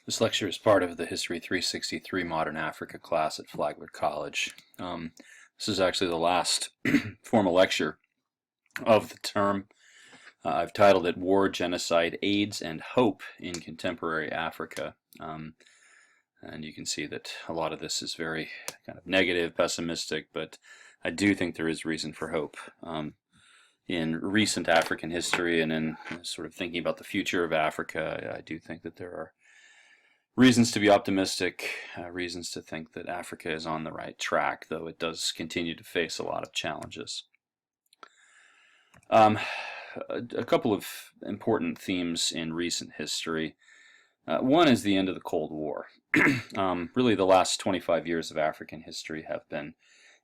This lecture is part of the History 363 Modern Africa class at Flagler College. This is actually the last formal lecture of the term. I've titled it War, Genocide, AIDS, and Hope in Contemporary Africa. And you can see that a lot of this is very kind of negative, pessimistic, but I do think there is reason for hope. In recent African history and in sort of thinking about the future of Africa, I do think that there are reasons to be optimistic, reasons to think that Africa is on the right track, though it does continue to face a lot of challenges. A couple of important themes in recent history. One is the end of the Cold War. Really, the last 25 years of African history have been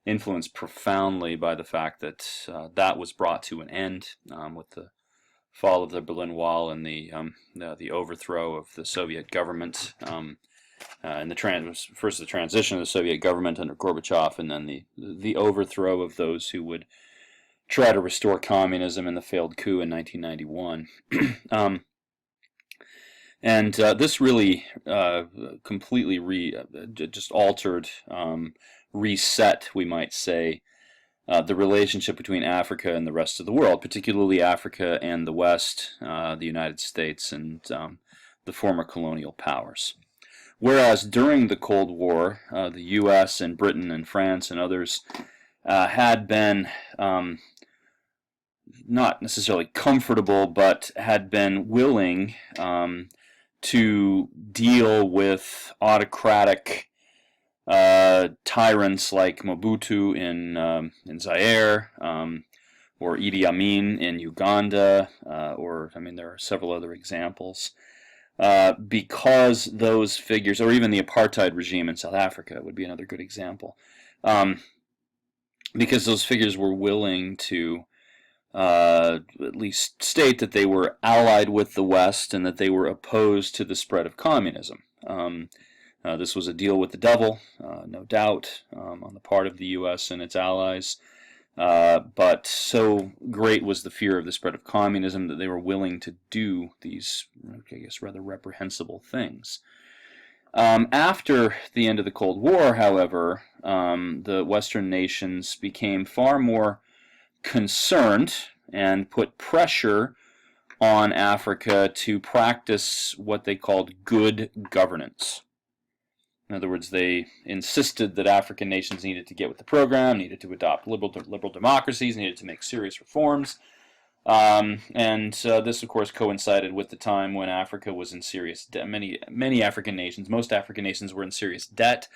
influenced profoundly by the fact that that was brought to an end with the fall of the Berlin Wall and the overthrow of the Soviet government, and first the transition of the Soviet government under Gorbachev, and then the overthrow of those who would try to restore communism in the failed coup in 1991. This really completely just altered, reset, we might say, the relationship between Africa and the rest of the world, particularly Africa and the West, the United States, and the former colonial powers. Whereas during the Cold War, the U.S. and Britain and France and others had been not necessarily comfortable, but had been willing to deal with autocratic tyrants like Mobutu in Zaire, or Idi Amin in Uganda, there are several other examples. Because those figures, or even the apartheid regime in South Africa would be another good example, because those figures were willing to at least state that they were allied with the West and that they were opposed to the spread of communism. This was a deal with the devil, no doubt, on the part of the U.S. and its allies, but so great was the fear of the spread of communism that they were willing to do these, I guess, rather reprehensible things. After the end of the Cold War, however, the Western nations became far more concerned and put pressure on Africa to practice what they called good governance. In other words, they insisted that African nations needed to get with the program, needed to adopt liberal democracies, needed to make serious reforms. This, of course, coincided with the time when Africa was in serious debt. Many African nations, most African nations were in serious debt.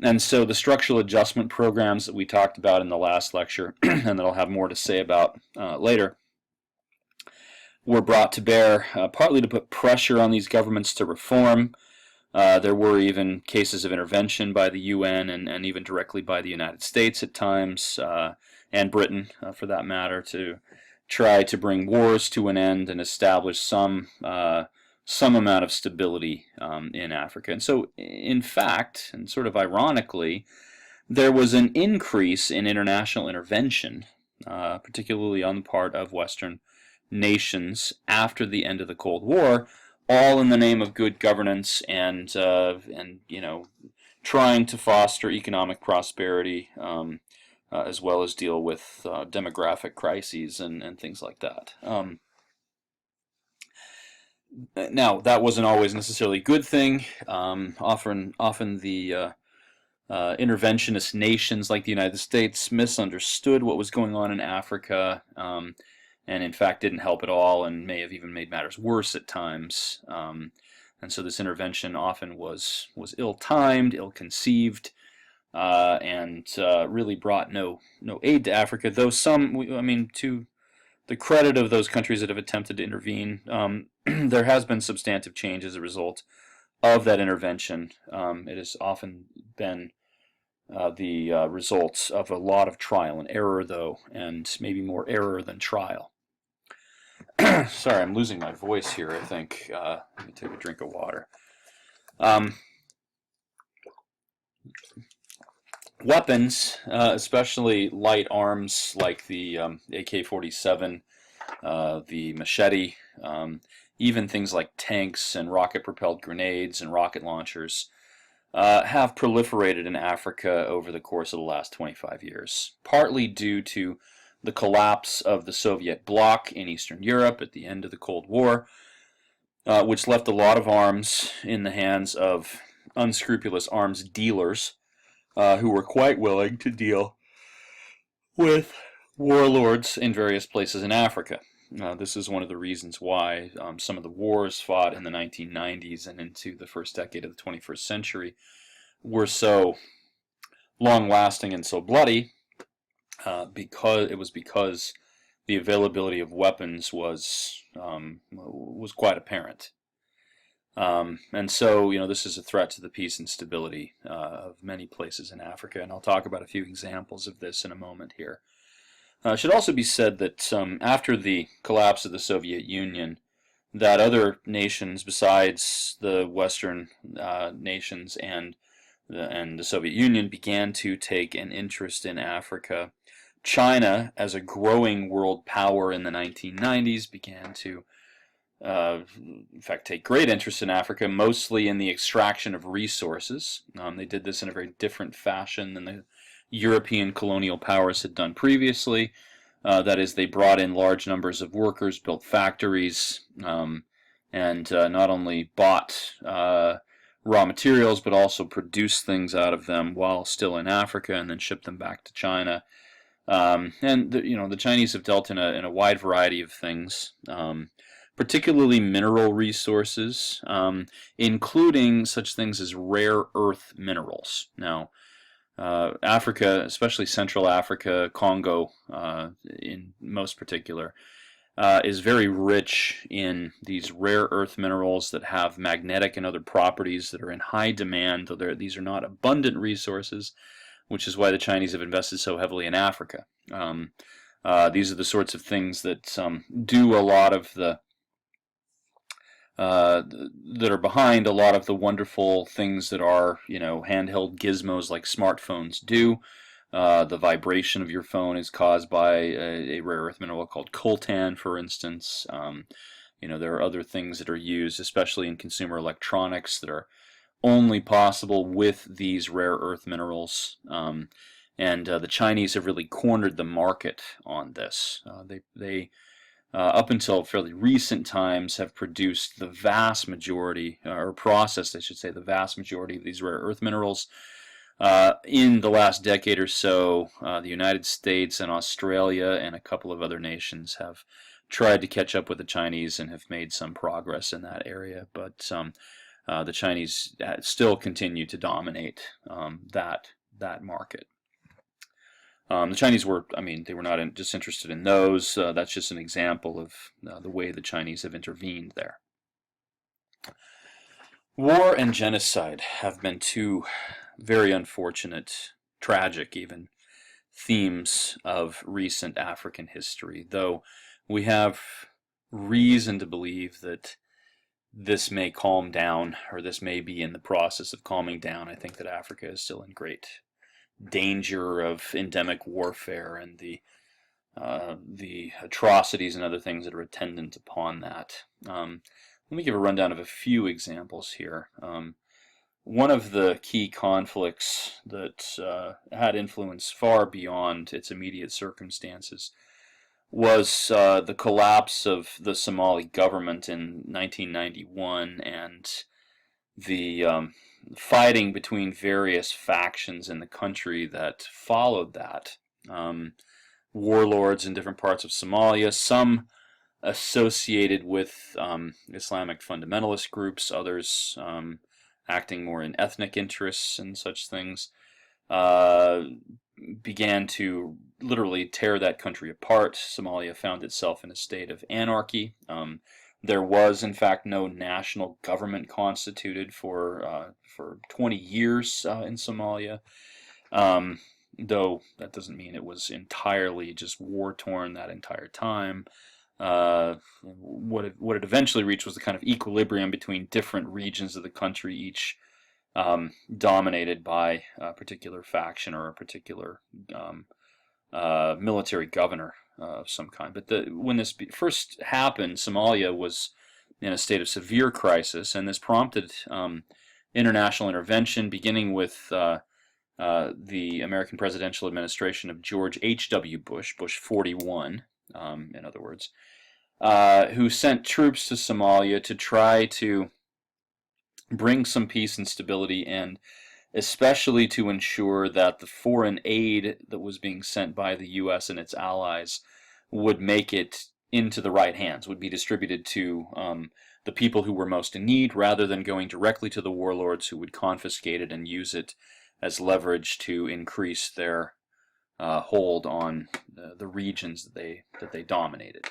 And so the structural adjustment programs that we talked about in the last lecture, and that I'll have more to say about later, were brought to bear partly to put pressure on these governments to reform. There were even cases of intervention by the UN and even directly by the United States at times, and Britain, for that matter, to try to bring wars to an end and establish some amount of stability in Africa. And so, in fact, and sort of ironically, there was an increase in international intervention, particularly on the part of Western nations after the end of the Cold War, all in the name of good governance and trying to foster economic prosperity, as well as deal with demographic crises and things like that. Now, that wasn't always necessarily a good thing. Often the interventionist nations like the United States misunderstood what was going on in Africa, and in fact didn't help at all, and may have even made matters worse at times. And so this intervention often was ill-timed, ill-conceived, and really brought no aid to Africa. Though to the credit of those countries that have attempted to intervene, there has been substantive change as a result of that intervention. It has often been the results of a lot of trial and error, though, and maybe more error than trial. Sorry, I'm losing my voice here, I think. Let me take a drink of water. Weapons, especially light arms like the AK-47, the machete, even things like tanks and rocket-propelled grenades and rocket launchers have proliferated in Africa over the course of the last 25 years, partly due to the collapse of the Soviet bloc in Eastern Europe at the end of the Cold War, which left a lot of arms in the hands of unscrupulous arms dealers who were quite willing to deal with warlords in various places in Africa. This is one of the reasons why some of the wars fought in the 1990s and into the first decade of the 21st century were so long-lasting and so bloody, because the availability of weapons was quite apparent. And so, this is a threat to the peace and stability of many places in Africa, and I'll talk about a few examples of this in a moment here. It should also be said that after the collapse of the Soviet Union, that other nations besides the Western nations and the Soviet Union began to take an interest in Africa. China, as a growing world power in the 1990s, began to, in fact, take great interest in Africa, mostly in the extraction of resources. They did this in a very different fashion than the European colonial powers had done previously. That is, they brought in large numbers of workers, built factories, and not only bought raw materials, but also produced things out of them while still in Africa, and then shipped them back to China. And the Chinese have dealt in a wide variety of things, particularly mineral resources, including such things as rare earth minerals. Now, Africa, especially Central Africa, Congo in most particular, is very rich in these rare earth minerals that have magnetic and other properties that are in high demand, though these are not abundant resources, which is why the Chinese have invested so heavily in Africa. These are the sorts of things that do a lot of that are behind a lot of the wonderful things that our handheld gizmos like smartphones do. The vibration of your phone is caused by a rare earth mineral called coltan, for instance. There are other things that are used, especially in consumer electronics, that are only possible with these rare earth minerals. And the Chinese have really cornered the market on this. They up until fairly recent times, have produced the vast majority, or processed, I should say, the vast majority of these rare earth minerals. In the last decade or so, the United States and Australia and a couple of other nations have tried to catch up with the Chinese and have made some progress in that area, but the Chinese still continue to dominate that market. The Chinese were, they were not just interested in those. That's just an example of the way the Chinese have intervened there. War and genocide have been two very unfortunate, tragic even, themes of recent African history, though we have reason to believe that this may calm down, or this may be in the process of calming down. I think that Africa is still in great danger of endemic warfare and the atrocities and other things that are attendant upon that. Let me give a rundown of a few examples here. One of the key conflicts that had influence far beyond its immediate circumstances was the collapse of the Somali government in 1991 and the fighting between various factions in the country that followed that. Warlords in different parts of Somalia, some associated with Islamic fundamentalist groups, others acting more in ethnic interests and such things, began to literally tear that country apart. Somalia found itself in a state of anarchy. There was, in fact, no national government constituted for 20 years in Somalia, though that doesn't mean it was entirely just war-torn that entire time. What it eventually reached was the kind of equilibrium between different regions of the country, each dominated by a particular faction or a particular military governor of some kind. But when this first happened, Somalia was in a state of severe crisis, and this prompted international intervention, beginning with the American presidential administration of George H.W. Bush, Bush 41, in other words, who sent troops to Somalia to try to bring some peace and stability, and especially to ensure that the foreign aid that was being sent by the U.S. and its allies would make it into the right hands, would be distributed to the people who were most in need, rather than going directly to the warlords who would confiscate it and use it as leverage to increase their hold on the regions that they dominated.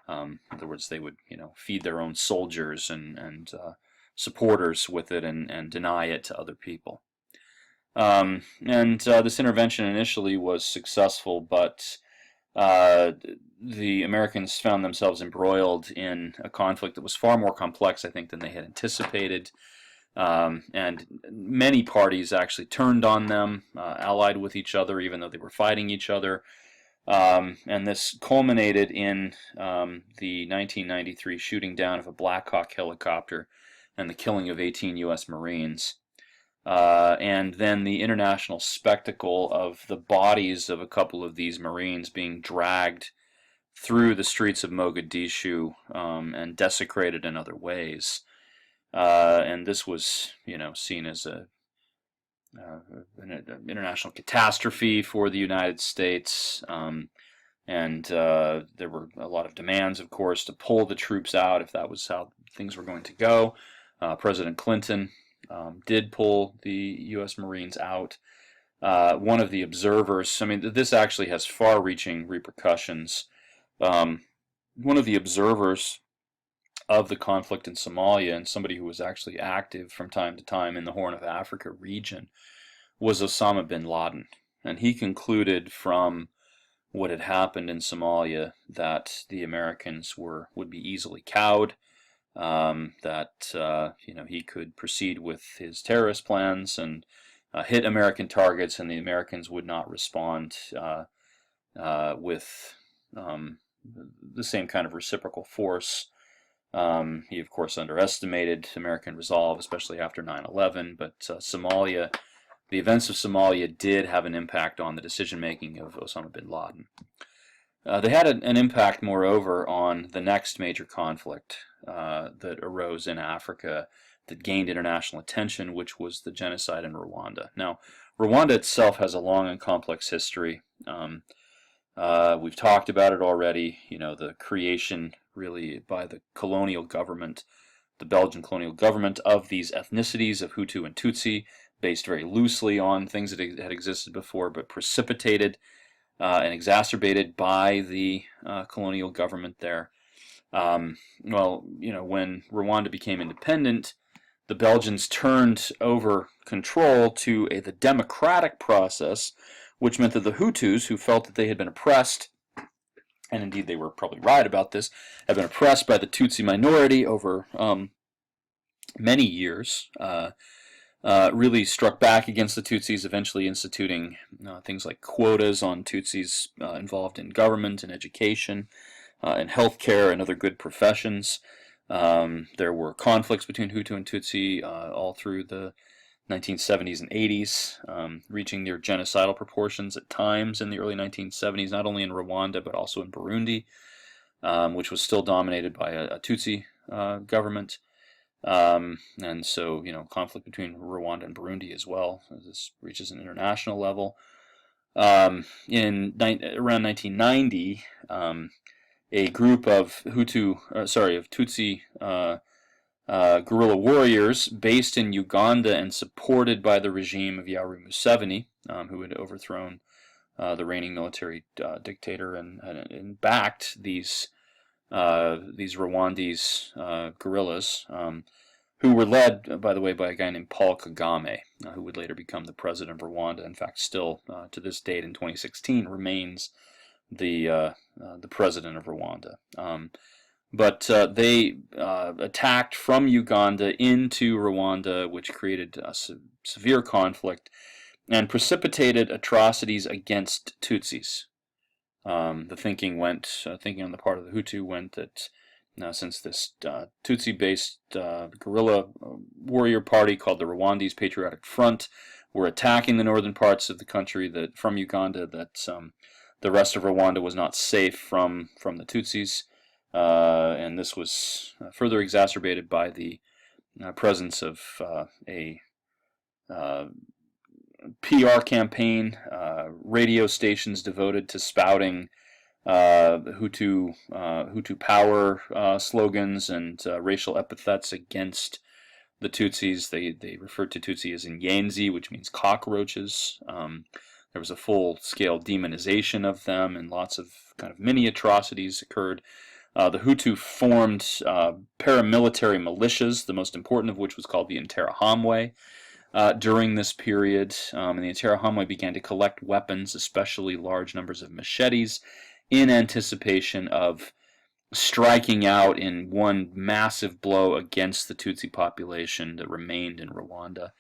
In other words, they would feed their own soldiers and supporters with it and deny it to other people. This intervention initially was successful, but the Americans found themselves embroiled in a conflict that was far more complex, I think, than they had anticipated. And many parties actually turned on them, allied with each other, even though they were fighting each other. And this culminated in the 1993 shooting down of a Black Hawk helicopter and the killing of 18 U.S. Marines. And then the international spectacle of the bodies of a couple of these Marines being dragged through the streets of Mogadishu and desecrated in other ways. And this was, seen as an international catastrophe for the United States. And there were a lot of demands, of course, to pull the troops out if that was how things were going to go. President Clinton did pull the U.S. Marines out. One of the observers, this actually has far-reaching repercussions. One of the observers of the conflict in Somalia, and somebody who was actually active from time to time in the Horn of Africa region, was Osama bin Laden. And he concluded from what had happened in Somalia that the Americans would be easily cowed, that he could proceed with his terrorist plans and hit American targets, and the Americans would not respond with the same kind of reciprocal force. He, of course, underestimated American resolve, especially after 9/11, but Somalia, the events of Somalia did have an impact on the decision-making of Osama bin Laden. They had an impact, moreover, on the next major conflict that arose in Africa that gained international attention, which was the genocide in Rwanda. Now, Rwanda itself has a long and complex history. We've talked about it already, the creation, really, by the colonial government, the Belgian colonial government, of these ethnicities of Hutu and Tutsi, based very loosely on things that had existed before, but precipitated and exacerbated by the colonial government there. When Rwanda became independent, the Belgians turned over control to the democratic process, which meant that the Hutus, who felt that they had been oppressed, and indeed they were probably right about this, had been oppressed by the Tutsi minority over many years, really struck back against the Tutsis, eventually instituting things like quotas on Tutsis involved in government and education and healthcare and other good professions. There were conflicts between Hutu and Tutsi all through the 1970s and 80s, reaching near genocidal proportions at times in the early 1970s, not only in Rwanda but also in Burundi, which was still dominated by a Tutsi government. And so, conflict between Rwanda and Burundi as well, as this reaches an international level. Around 1990, a group of Tutsi guerrilla warriors based in Uganda and supported by the regime of Yoweri Museveni, who had overthrown the reigning military dictator and backed these Rwandese guerrillas, who were led, by the way, by a guy named Paul Kagame, who would later become the president of Rwanda. In fact, still to this date in 2016 remains the president of Rwanda. But they attacked from Uganda into Rwanda, which created a severe conflict and precipitated atrocities against Tutsis. The thinking on the part of the Hutu went that since this Tutsi-based guerrilla warrior party called the Rwandese Patriotic Front were attacking the northern parts of the country from Uganda, that the rest of Rwanda was not safe from the Tutsis, and this was further exacerbated by the presence of a PR campaign, radio stations devoted to spouting Hutu power slogans and racial epithets against the Tutsis. They referred to Tutsi as Inyenzi, which means cockroaches. There was a full-scale demonization of them, and lots of kind of mini atrocities occurred. The Hutu formed paramilitary militias, the most important of which was called the Interahamwe. During this period, and the Interahamwe began to collect weapons, especially large numbers of machetes, in anticipation of striking out in one massive blow against the Tutsi population that remained in Rwanda.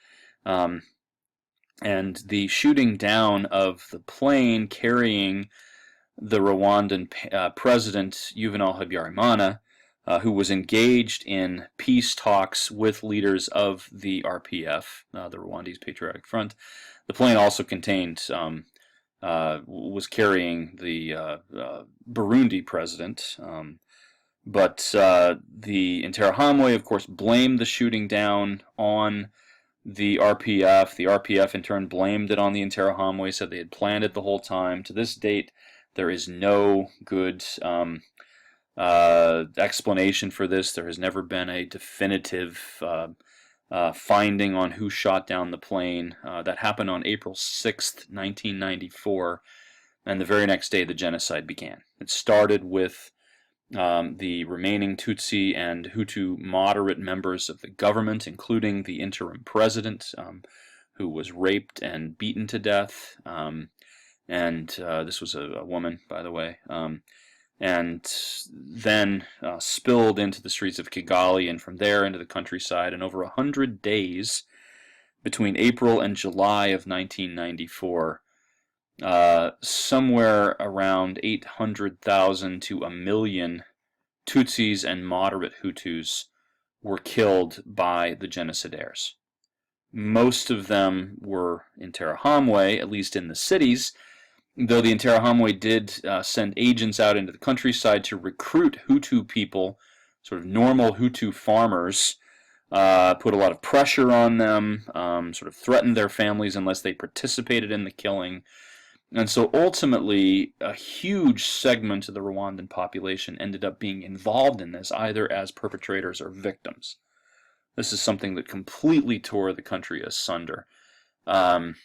And the shooting down of the plane carrying the Rwandan president, Juvenal Habyarimana, who was engaged in peace talks with leaders of the RPF, the Rwandese Patriotic Front. The plane also contained, was carrying the Burundi president, but the Interahamwe, of course, blamed the shooting down on the RPF. The RPF, in turn, blamed it on the Interahamwe, said they had planned it the whole time. To this date, there is no good explanation for this. There has never been a definitive finding on who shot down the plane. That happened on April 6th, 1994, and the very next day the genocide began. It started with the remaining Tutsi and Hutu moderate members of the government, including the interim president, who was raped and beaten to death. And this was a woman, by the way. And then spilled into the streets of Kigali, and from there into the countryside. And over 100 days, between April and July of 1994, somewhere around 800,000 to 1 million Tutsis and moderate Hutus were killed by the genocidaires. Most of them were Interahamwe, at least in the cities, though the Interahamwe did send agents out into the countryside to recruit Hutu people, sort of normal Hutu farmers, put a lot of pressure on them, sort of threatened their families unless they participated in the killing. And so ultimately, a huge segment of the Rwandan population ended up being involved in this, either as perpetrators or victims. This is something that completely tore the country asunder. And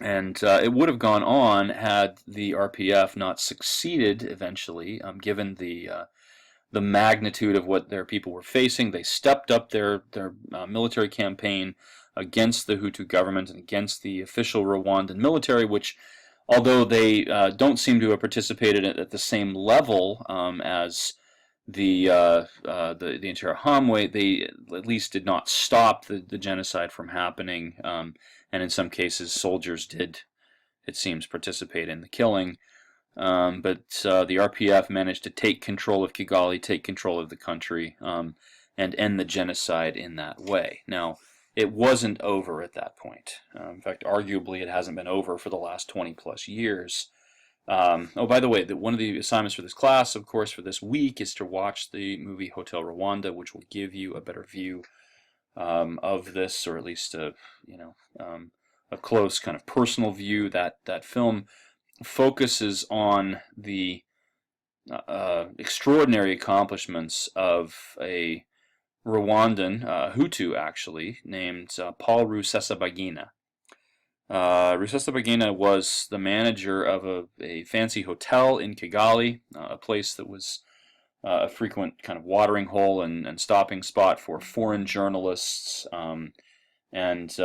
it would have gone on had the RPF not succeeded eventually, given the magnitude of what their people were facing. They stepped up their military campaign against the Hutu government and against the official Rwandan military, which, although they don't seem to have participated at the same level as the Interahamwe, they at least did not stop the genocide from happening, and in some cases soldiers did, it seems, participate in the killing. But the RPF managed to take control of Kigali, take control of the country, and end the genocide in that way. Now, it wasn't over at that point. In fact, arguably, it hasn't been over for the last 20-plus years. Oh, by the way, one of the assignments for this class, of course, for this week, is to watch the movie Hotel Rwanda, which will give you a better view of this, or at least a close kind of personal view. That film focuses on the extraordinary accomplishments of a Rwandan, Hutu actually, named Paul Rusesabagina. Rusesabagina was the manager of a fancy hotel in Kigali, a place that was a frequent kind of watering hole and stopping spot for foreign journalists and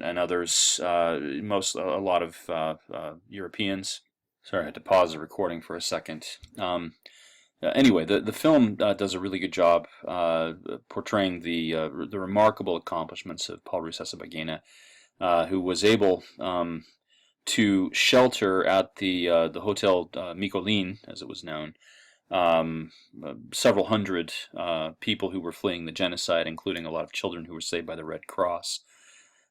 others, a lot of Europeans. Sorry, I had to pause the recording for a second. Anyway, the film does a really good job portraying the remarkable accomplishments of Paul Rusesabagina, who was able to shelter at the Hotel Mikolin, as it was known, several hundred people who were fleeing the genocide, including a lot of children who were saved by the Red Cross.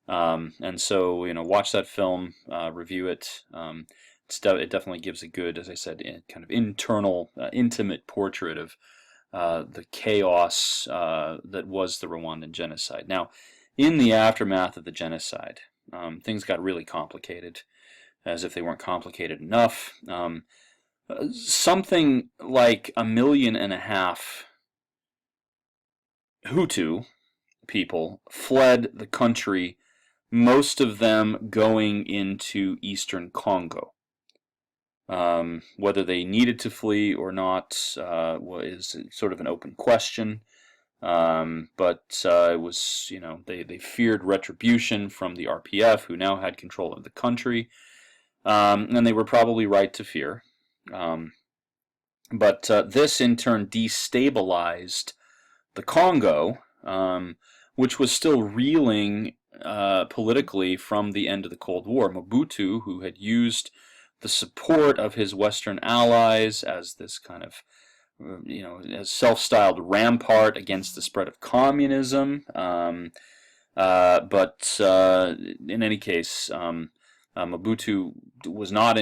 And so, watch that film, review it. It definitely gives a good, as I said, kind of internal, intimate portrait of the chaos that was the Rwandan genocide. Now, in the aftermath of the genocide, things got really complicated, as if they weren't complicated enough. Something like 1.5 million Hutu people fled the country, most of them going into eastern Congo. Whether they needed to flee or not is sort of an open question. But it was, they feared retribution from the RPF, who now had control of the country, and they were probably right to fear. But this in turn destabilized the Congo, which was still reeling politically from the end of the Cold War. Mobutu, who had used the support of his Western allies as this kind of, as self-styled rampart against the spread of communism. But in any case, Mobutu was not,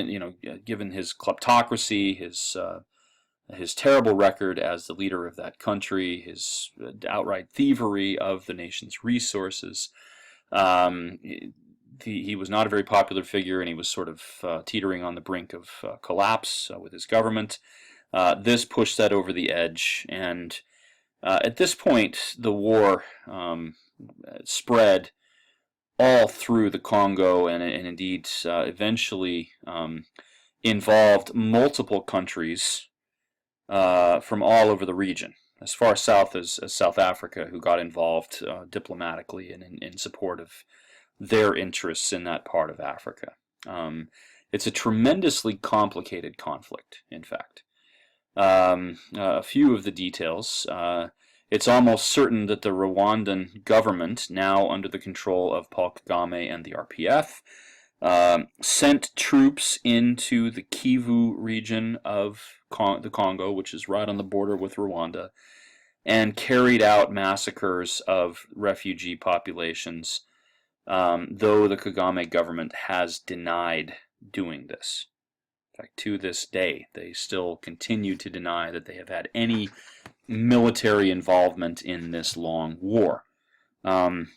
given his kleptocracy, his terrible record as the leader of that country, his outright thievery of the nation's resources. He was not a very popular figure, and he was sort of teetering on the brink of collapse with his government. This pushed that over the edge, and at this point, the war spread all through the Congo, and indeed eventually involved multiple countries from all over the region, as far south as South Africa, who got involved diplomatically and in support of their interests in that part of Africa. It's a tremendously complicated conflict, in fact. A few of the details. It's almost certain that the Rwandan government, now under the control of Paul Kagame and the RPF, sent troops into the Kivu region of the Congo, which is right on the border with Rwanda, and carried out massacres of refugee populations, though the Kagame government has denied doing this. In fact, to this day, they still continue to deny that they have had any military involvement in this long war. And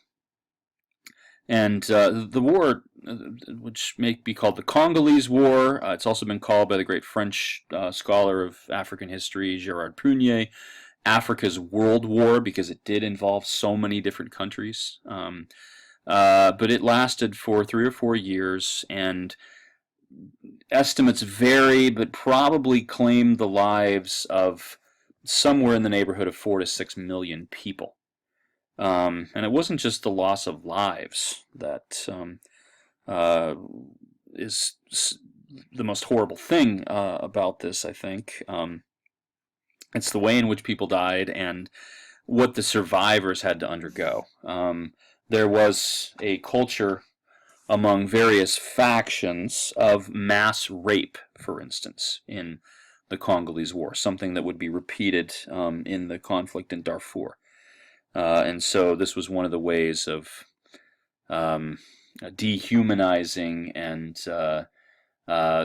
the war, which may be called the Congolese War, it's also been called by the great French scholar of African history, Gérard Prunier, Africa's World War, because it did involve so many different countries. But it lasted for 3 or 4 years, and estimates vary, but probably claimed the lives of somewhere in the neighborhood of 4 to 6 million people. And it wasn't just the loss of lives that is the most horrible thing about this, I think. It's the way in which people died and what the survivors had to undergo. There was a culture among various factions of mass rape, for instance, in the Congolese War, something that would be repeated in the conflict in Darfur. And so this was one of the ways of dehumanizing and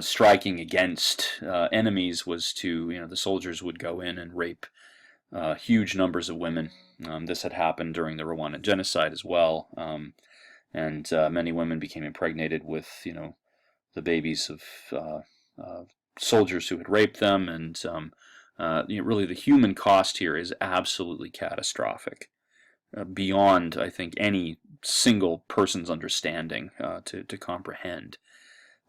striking against enemies was to, the soldiers would go in and rape huge numbers of women. This had happened during the Rwandan Genocide as well, and many women became impregnated with, the babies of soldiers who had raped them, and really the human cost here is absolutely catastrophic, beyond, I think, any single person's understanding to comprehend.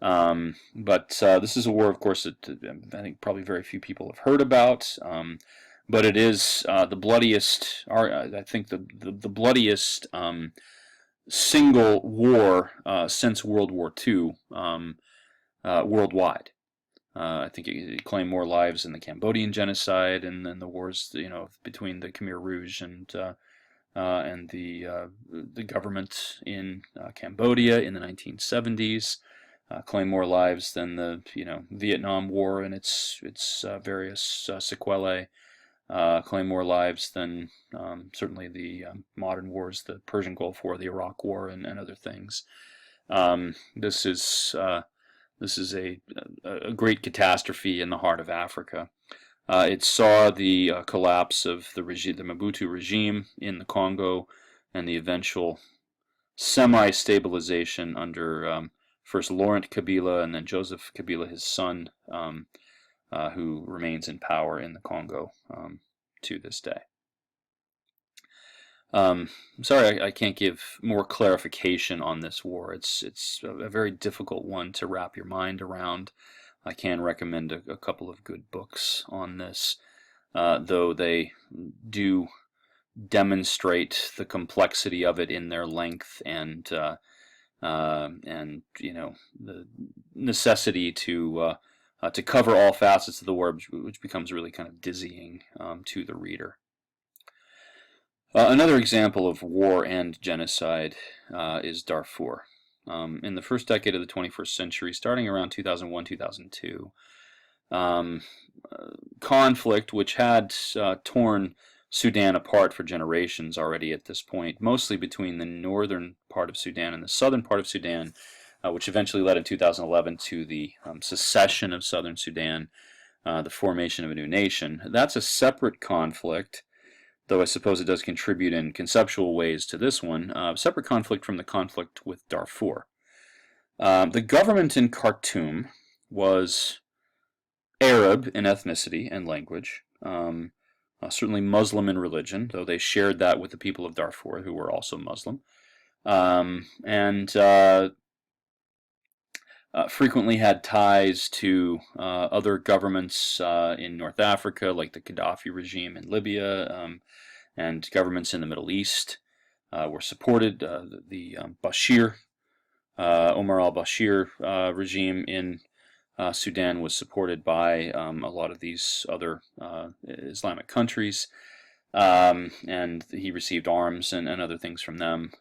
But this is a war, of course, that I think probably very few people have heard about. But it is the bloodiest, I think the bloodiest single war since World War II worldwide. I think it claimed more lives than the Cambodian Genocide and then the wars, between the Khmer Rouge and the government in Cambodia in the 1970s. claim more lives than the Vietnam War and its various sequelae, claim more lives than certainly the modern wars, the Persian Gulf War, the Iraq War, and other things. This is a great catastrophe in the heart of Africa. It saw the collapse of the Mobutu regime in the Congo, and the eventual semi-stabilization under first Laurent Kabila and then Joseph Kabila, his son, who remains in power in the Congo to this day. I'm sorry I can't give more clarification on this war. It's a very difficult one to wrap your mind around. I can recommend a couple of good books on this, though they do demonstrate the complexity of it in their length and the necessity to cover all facets of the war, which becomes really kind of dizzying to the reader. Another example of war and genocide is Darfur. In the first decade of the 21st century, starting around 2001-2002, conflict which had torn Sudan apart for generations already at this point, mostly between the northern part of Sudan and the southern part of Sudan, which eventually led in 2011 to the secession of southern Sudan, the formation of a new nation. That's a separate conflict, though I suppose it does contribute in conceptual ways to this one, separate conflict from the conflict with Darfur. The government in Khartoum was Arab in ethnicity and language, certainly Muslim in religion, though they shared that with the people of Darfur, who were also Muslim, and frequently had ties to other governments in North Africa, like the Gaddafi regime in Libya, and governments in the Middle East were supported. The Bashir, Omar al-Bashir regime in Sudan was supported by a lot of these other Islamic countries, and he received arms and other things from them.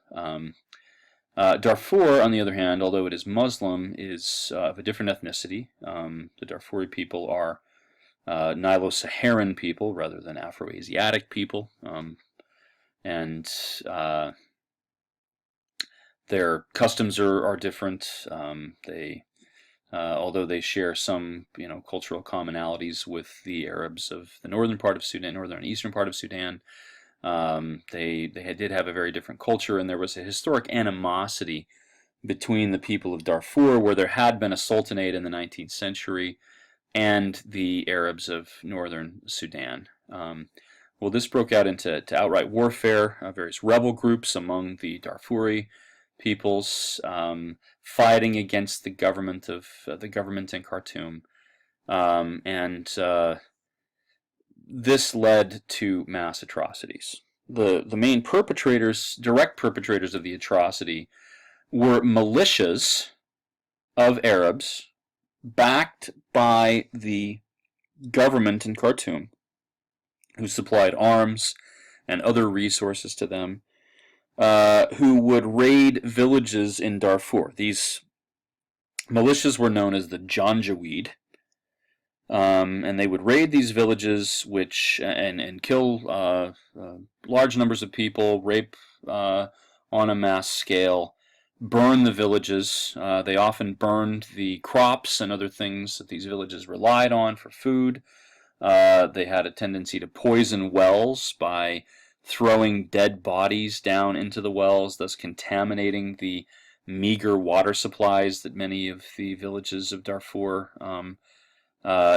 Darfur, on the other hand, although it is Muslim, is of a different ethnicity. The Darfuri people are Nilo-Saharan people rather than Afro-Asiatic people, and their customs are different. Although they share some cultural commonalities with the Arabs of the northern part of Sudan, northern and eastern part of Sudan, they did have a very different culture, and there was a historic animosity between the people of Darfur, where there had been a sultanate in the 19th century, and the Arabs of northern Sudan. Well, this broke out into outright warfare, various rebel groups among the Darfuri peoples fighting against the government in Khartoum, and this led to mass atrocities. The main perpetrators, direct perpetrators of the atrocity, were militias of Arabs backed by the government in Khartoum, who supplied arms and other resources to them, who would raid villages in Darfur. These militias were known as the Janjaweed, and they would raid these villages, and kill large numbers of people, rape on a mass scale, burn the villages. They often burned the crops and other things that these villages relied on for food. They had a tendency to poison wells by throwing dead bodies down into the wells, thus contaminating the meager water supplies that many of the villages of Darfur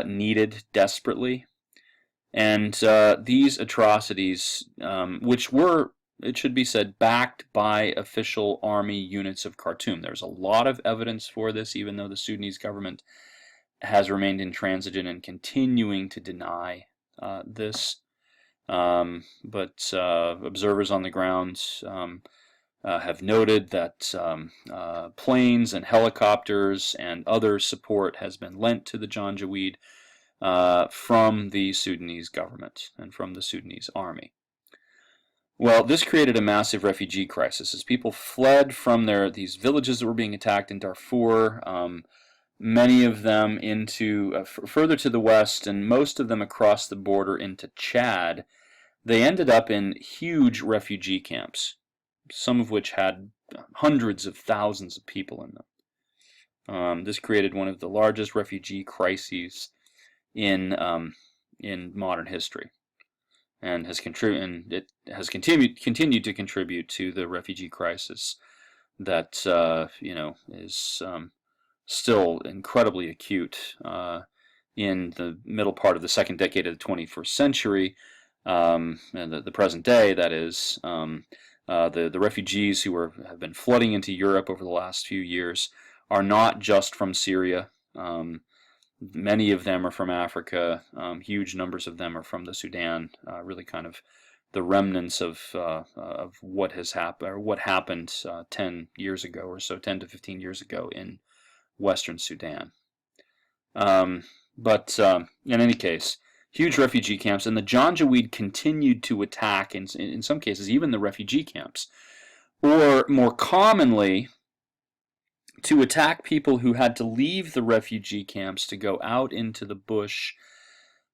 needed desperately. And these atrocities, which were, it should be said, backed by official army units of Khartoum. There's a lot of evidence for this, even though the Sudanese government has remained intransigent and continuing to deny this. But observers on the ground have noted that planes and helicopters and other support has been lent to the Janjaweed from the Sudanese government and from the Sudanese army. Well, this created a massive refugee crisis as people fled from these villages that were being attacked in Darfur. Many of them into further to the west, and most of them across the border into Chad. They ended up in huge refugee camps, some of which had hundreds of thousands of people in them. This created one of the largest refugee crises in modern history, and it has continued to contribute to the refugee crisis that is still incredibly acute in the middle part of the second decade of the 21st century, and the present day. That is, the refugees who have been flooding into Europe over the last few years are not just from Syria. Many of them are from Africa. Huge numbers of them are from the Sudan. Really, kind of the remnants of what has happened, or what happened 10 years ago or so, 10 to 15 years ago in Western Sudan. But in any case, huge refugee camps, and the Janjaweed continued to attack, in some cases, even the refugee camps, or more commonly, to attack people who had to leave the refugee camps to go out into the bush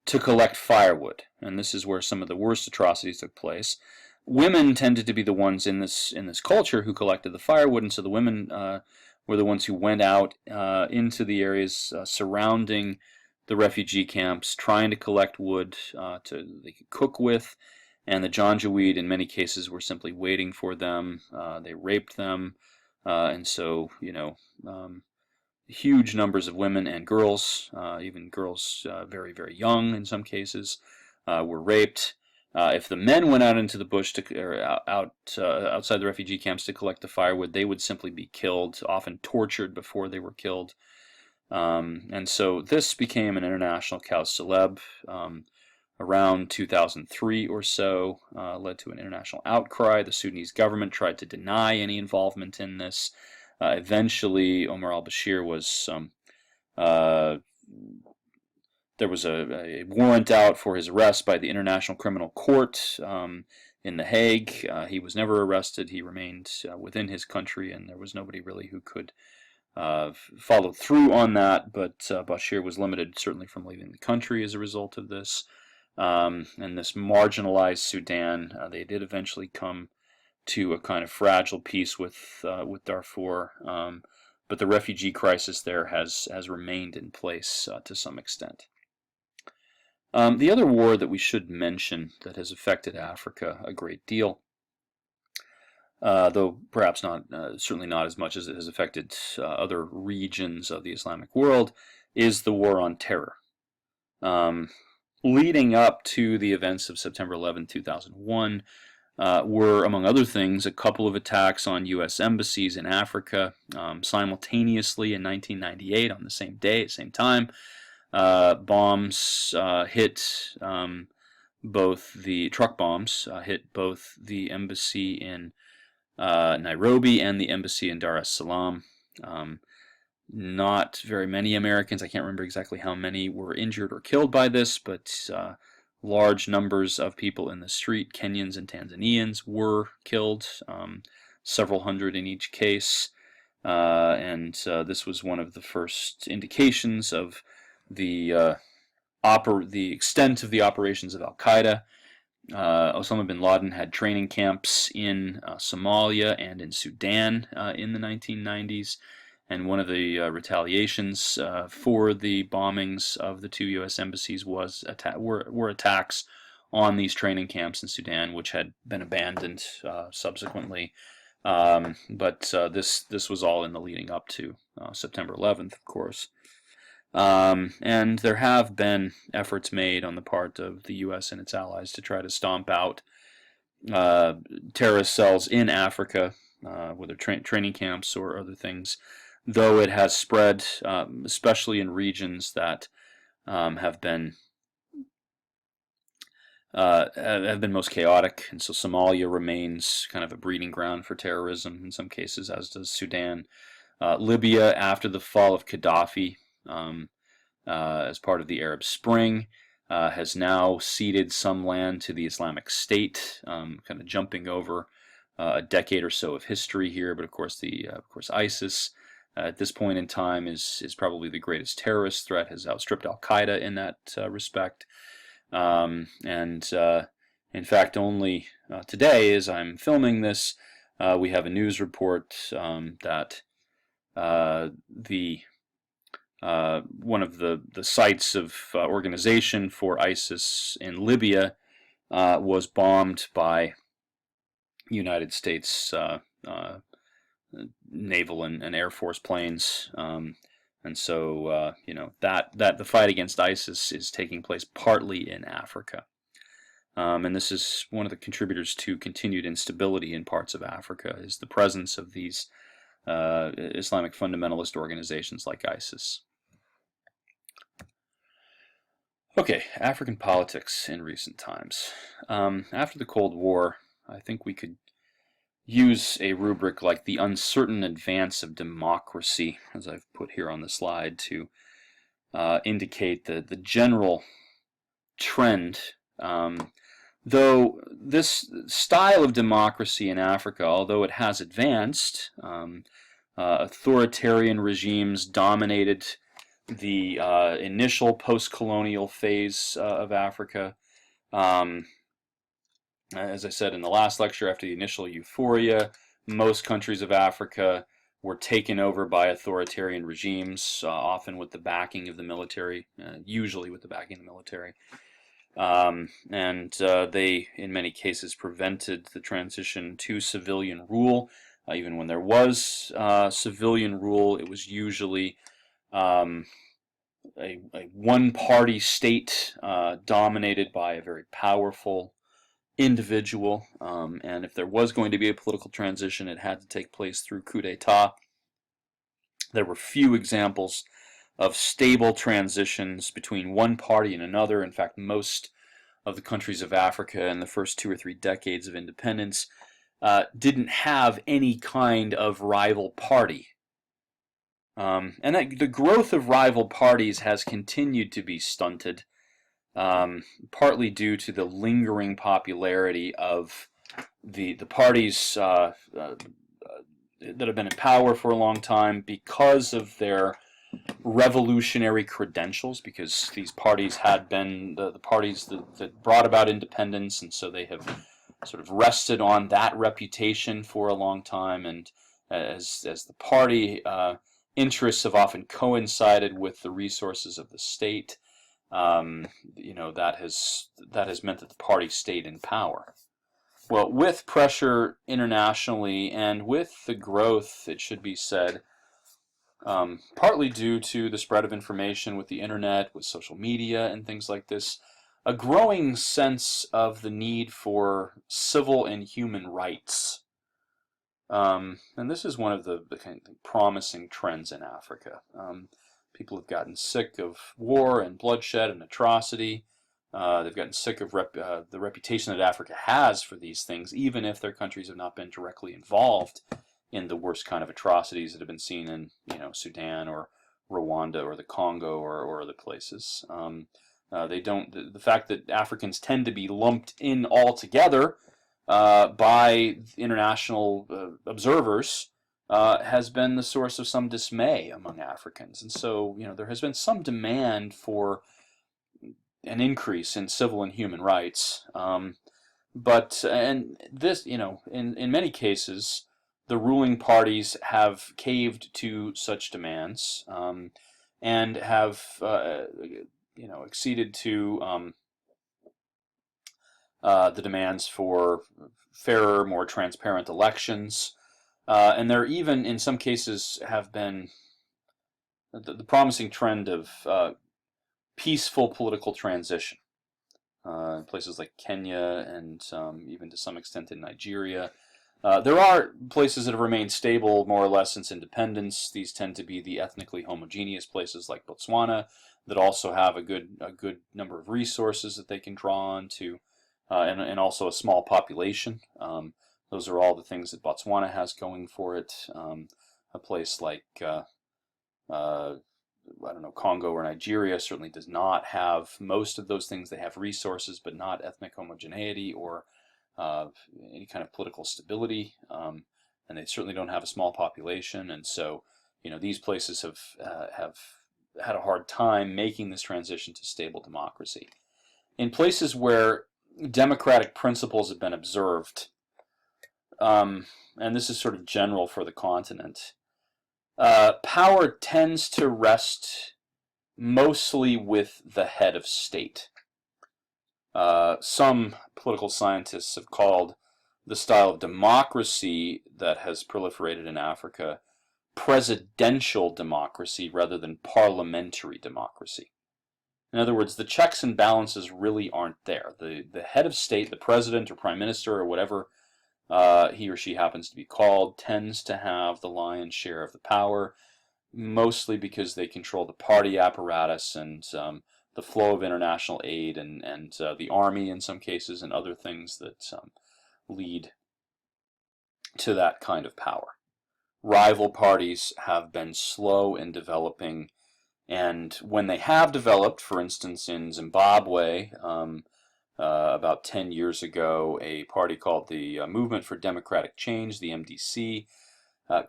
to collect firewood. And this is where some of the worst atrocities took place. Women tended to be the ones in this culture who collected the firewood, and so the women were the ones who went out into the areas surrounding the refugee camps, trying to collect wood they could cook with. And the Janjaweed, in many cases, were simply waiting for them. They raped them. And so, huge numbers of women and girls, even girls very, very young in some cases, were raped. If the men went out into the bush outside the refugee camps to collect the firewood, they would simply be killed, often tortured before they were killed. And so this became an international cause célèbre. Around 2003 or so, led to an international outcry. The Sudanese government tried to deny any involvement in this. Eventually, Omar al-Bashir was there was a warrant out for his arrest by the International Criminal Court in The Hague. He was never arrested. He remained within his country, and there was nobody really who could follow through on that. But Bashir was limited, certainly, from leaving the country as a result of this. And this marginalized Sudan, they did eventually come to a kind of fragile peace with Darfur, but the refugee crisis there has remained in place to some extent. The other war that we should mention that has affected Africa a great deal, though perhaps not, certainly not as much as it has affected other regions of the Islamic world, is the War on Terror. Leading up to the events of September 11, 2001, were, among other things, a couple of attacks on U.S. embassies in Africa simultaneously in 1998 on the same day, same time. Bombs hit both the truck bombs hit both the embassy in Nairobi and the embassy in Dar es Salaam. Not very many Americans, I can't remember exactly how many, were injured or killed by this, but large numbers of people in the street, Kenyans and Tanzanians, were killed, several hundred in each case. And this was one of the first indications of the extent of the operations of Al-Qaeda. Osama bin Laden had training camps in Somalia and in Sudan in the 1990s. And one of the retaliations for the bombings of the two U.S. embassies were attacks on these training camps in Sudan, which had been abandoned subsequently. But this was all in the leading up to September 11th, of course. And there have been efforts made on the part of the U.S. and its allies to try to stomp out terrorist cells in Africa, whether training camps or other things, though it has spread, especially in regions that have been most chaotic. And so Somalia remains kind of a breeding ground for terrorism in some cases, as does Sudan. Libya, after the fall of Gaddafi, as part of the Arab Spring, has now ceded some land to the Islamic State, kind of jumping over a decade or so of history here. But of course, ISIS at this point in time is probably the greatest terrorist threat, has outstripped Al Qaeda in that respect. In fact, only today, as I'm filming this, we have a news report that one of the sites of organization for ISIS in Libya was bombed by United States naval and Air Force planes, and so that the fight against ISIS is taking place partly in Africa, and this is one of the contributors to continued instability in parts of Africa, is the presence of these Islamic fundamentalist organizations like ISIS. Okay, African politics in recent times. After the Cold War, I think we could use a rubric like the uncertain advance of democracy, as I've put here on the slide, to indicate the general trend. Though this style of democracy in Africa, although it has advanced, authoritarian regimes dominated the initial post-colonial phase of Africa. As I said in the last lecture, after the initial euphoria, most countries of Africa were taken over by authoritarian regimes, often with the backing of the military, usually with the backing of the military. They, in many cases, prevented the transition to civilian rule. Even when there was civilian rule, it was usually a one-party state dominated by a very powerful individual, and if there was going to be a political transition, it had to take place through coup d'etat. There were few examples of stable transitions between one party and another. In fact, most of the countries of Africa in the first 2 or 3 decades of independence didn't have any kind of rival party. The growth of rival parties has continued to be stunted, partly due to the lingering popularity of the parties that have been in power for a long time, because of their revolutionary credentials, because these parties had been the parties that brought about independence, and so they have sort of rested on that reputation for a long time, and as the party interests have often coincided with the resources of the state, that has meant that the party stayed in power. Well, with pressure internationally and with the growth, it should be said, partly due to the spread of information with the internet, with social media and things like this, a growing sense of the need for civil and human rights. And this is one of the kind of promising trends in Africa. People have gotten sick of war and bloodshed and atrocity. They've gotten sick of the reputation that Africa has for these things, even if their countries have not been directly involved in the worst kind of atrocities that have been seen in, Sudan or Rwanda or the Congo or other places. The fact that Africans tend to be lumped in all together by international observers has been the source of some dismay among Africans. And so, there has been some demand for an increase in civil and human rights. And this, in many cases, the ruling parties have caved to such demands, and have, acceded to the demands for fairer, more transparent elections. And there even, in some cases, have been the promising trend of peaceful political transition. In places like Kenya and even to some extent in Nigeria. There are places that have remained stable more or less since independence. These tend to be the ethnically homogeneous places like Botswana that also have a good number of resources that they can draw on to, and also a small population. Those are all the things that Botswana has going for it. A place like I don't know, Congo or Nigeria certainly does not have most of those things. They have resources, but not ethnic homogeneity or any kind of political stability, and they certainly don't have a small population. And so, these places have had a hard time making this transition to stable democracy. In places where democratic principles have been observed, and this is sort of general for the continent, power tends to rest mostly with the head of state. Some political scientists have called the style of democracy that has proliferated in Africa presidential democracy rather than parliamentary democracy. In other words, the checks and balances really aren't there. The head of state, the president or prime minister or whatever he or she happens to be called, tends to have the lion's share of the power, mostly because they control the party apparatus and the flow of international aid and the army in some cases and other things that lead to that kind of power. Rival parties have been slow in developing, and when they have developed, for instance in Zimbabwe, about 10 years ago, a party called the Movement for Democratic Change, the MDC,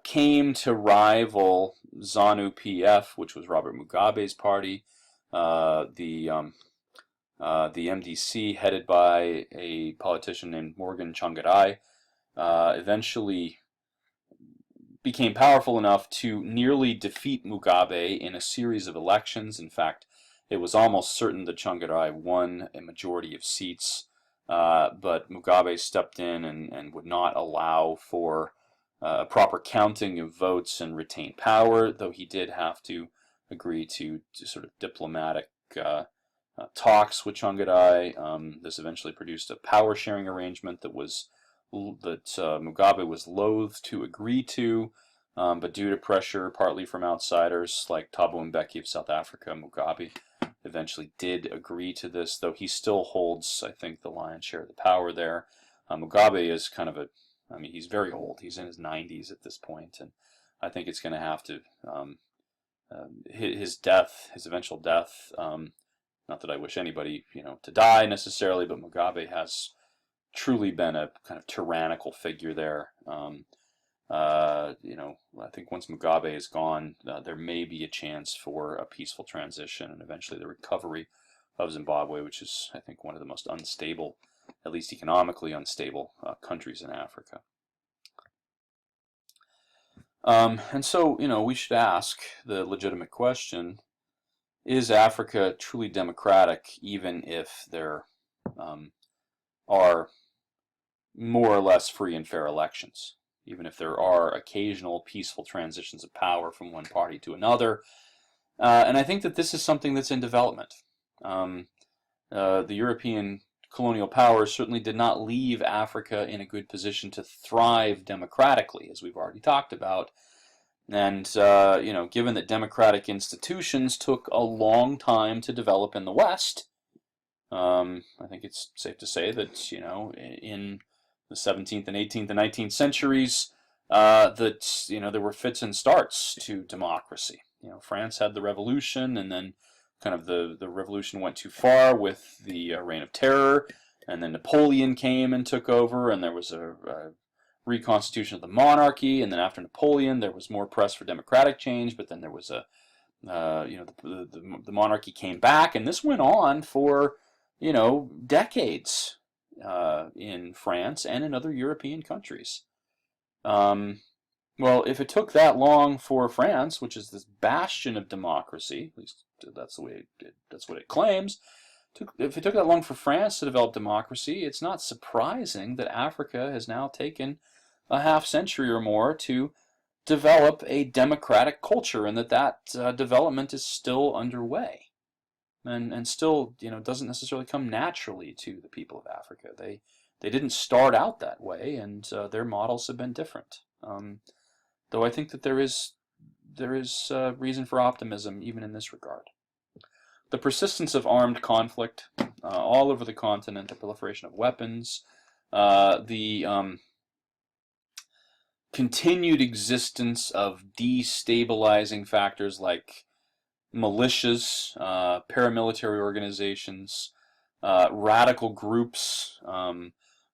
came to rival ZANU-PF, which was Robert Mugabe's party. The MDC, headed by a politician named Morgan Tsvangirai, eventually became powerful enough to nearly defeat Mugabe in a series of elections. In fact, it was almost certain that Tsvangirai won a majority of seats, but Mugabe stepped in and would not allow for a proper counting of votes and retain power, though he did have to agree to sort of diplomatic talks with Tsvangirai. This eventually produced a power-sharing arrangement that Mugabe was loath to agree to, but due to pressure, partly from outsiders like Thabo Mbeki of South Africa, Mugabe eventually did agree to this, though he still holds, I think, the lion's share of the power there. Mugabe is kind of he's very old. He's in his 90s at this point, and I think it's going to have to, his eventual death, not that I wish anybody, to die necessarily, but Mugabe has truly been a kind of tyrannical figure there. I think once Mugabe is gone, there may be a chance for a peaceful transition and eventually the recovery of Zimbabwe, which is, I think, one of the most unstable, at least economically unstable, countries in Africa. And so, we should ask the legitimate question, is Africa truly democratic even if there are more or less free and fair elections? Even if there are occasional peaceful transitions of power from one party to another. And I think that this is something that's in development. The European colonial powers certainly did not leave Africa in a good position to thrive democratically, as we've already talked about. And, given that democratic institutions took a long time to develop in the West, I think it's safe to say that, in the 17th and 18th and 19th centuries, that there were fits and starts to democracy. France had the revolution, and then kind of the revolution went too far with the Reign of Terror, and then Napoleon came and took over, and there was a reconstitution of the monarchy, and then after Napoleon there was more press for democratic change, but then there was the monarchy came back, and this went on for decades. In France and in other European countries. Well, if it took that long for France, which is this bastion of democracy, at least that's what it claims, if it took that long for France to develop democracy, it's not surprising that Africa has now taken a half century or more to develop a democratic culture, and that development is still underway. And still, doesn't necessarily come naturally to the people of Africa. They didn't start out that way, and their models have been different. Though I think that there is reason for optimism even in this regard. The persistence of armed conflict all over the continent, the proliferation of weapons, the continued existence of destabilizing factors like militias, paramilitary organizations, radical groups,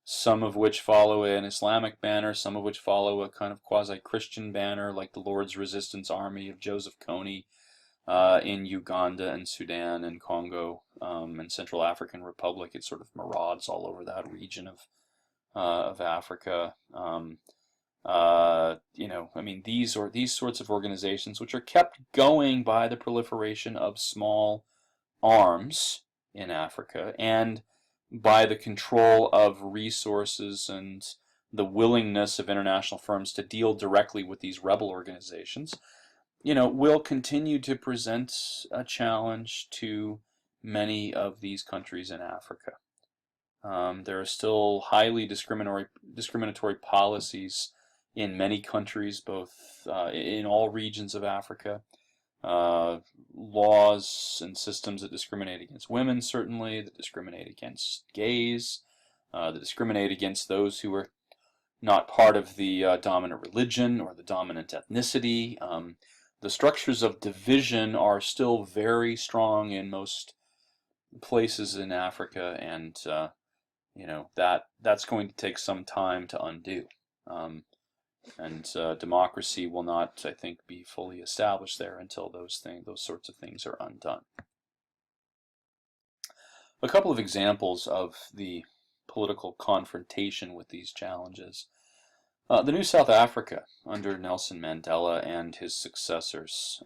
some of which follow an Islamic banner, some of which follow a kind of quasi-Christian banner, like the Lord's Resistance Army of Joseph Kony in Uganda and Sudan and Congo and Central African Republic. It sort of marauds all over that region of Africa. I mean, these sorts of organizations, which are kept going by the proliferation of small arms in Africa and by the control of resources and the willingness of international firms to deal directly with these rebel organizations, will continue to present a challenge to many of these countries in Africa. There are still highly discriminatory policies in many countries, both in all regions of Africa. Laws and systems that discriminate against women, certainly, that discriminate against gays, that discriminate against those who are not part of the dominant religion or the dominant ethnicity. The structures of division are still very strong in most places in Africa, and that's going to take some time to undo. And democracy will not, I think, be fully established there until those sorts of things are undone. A couple of examples of the political confrontation with these challenges. The new South Africa under Nelson Mandela and his successors,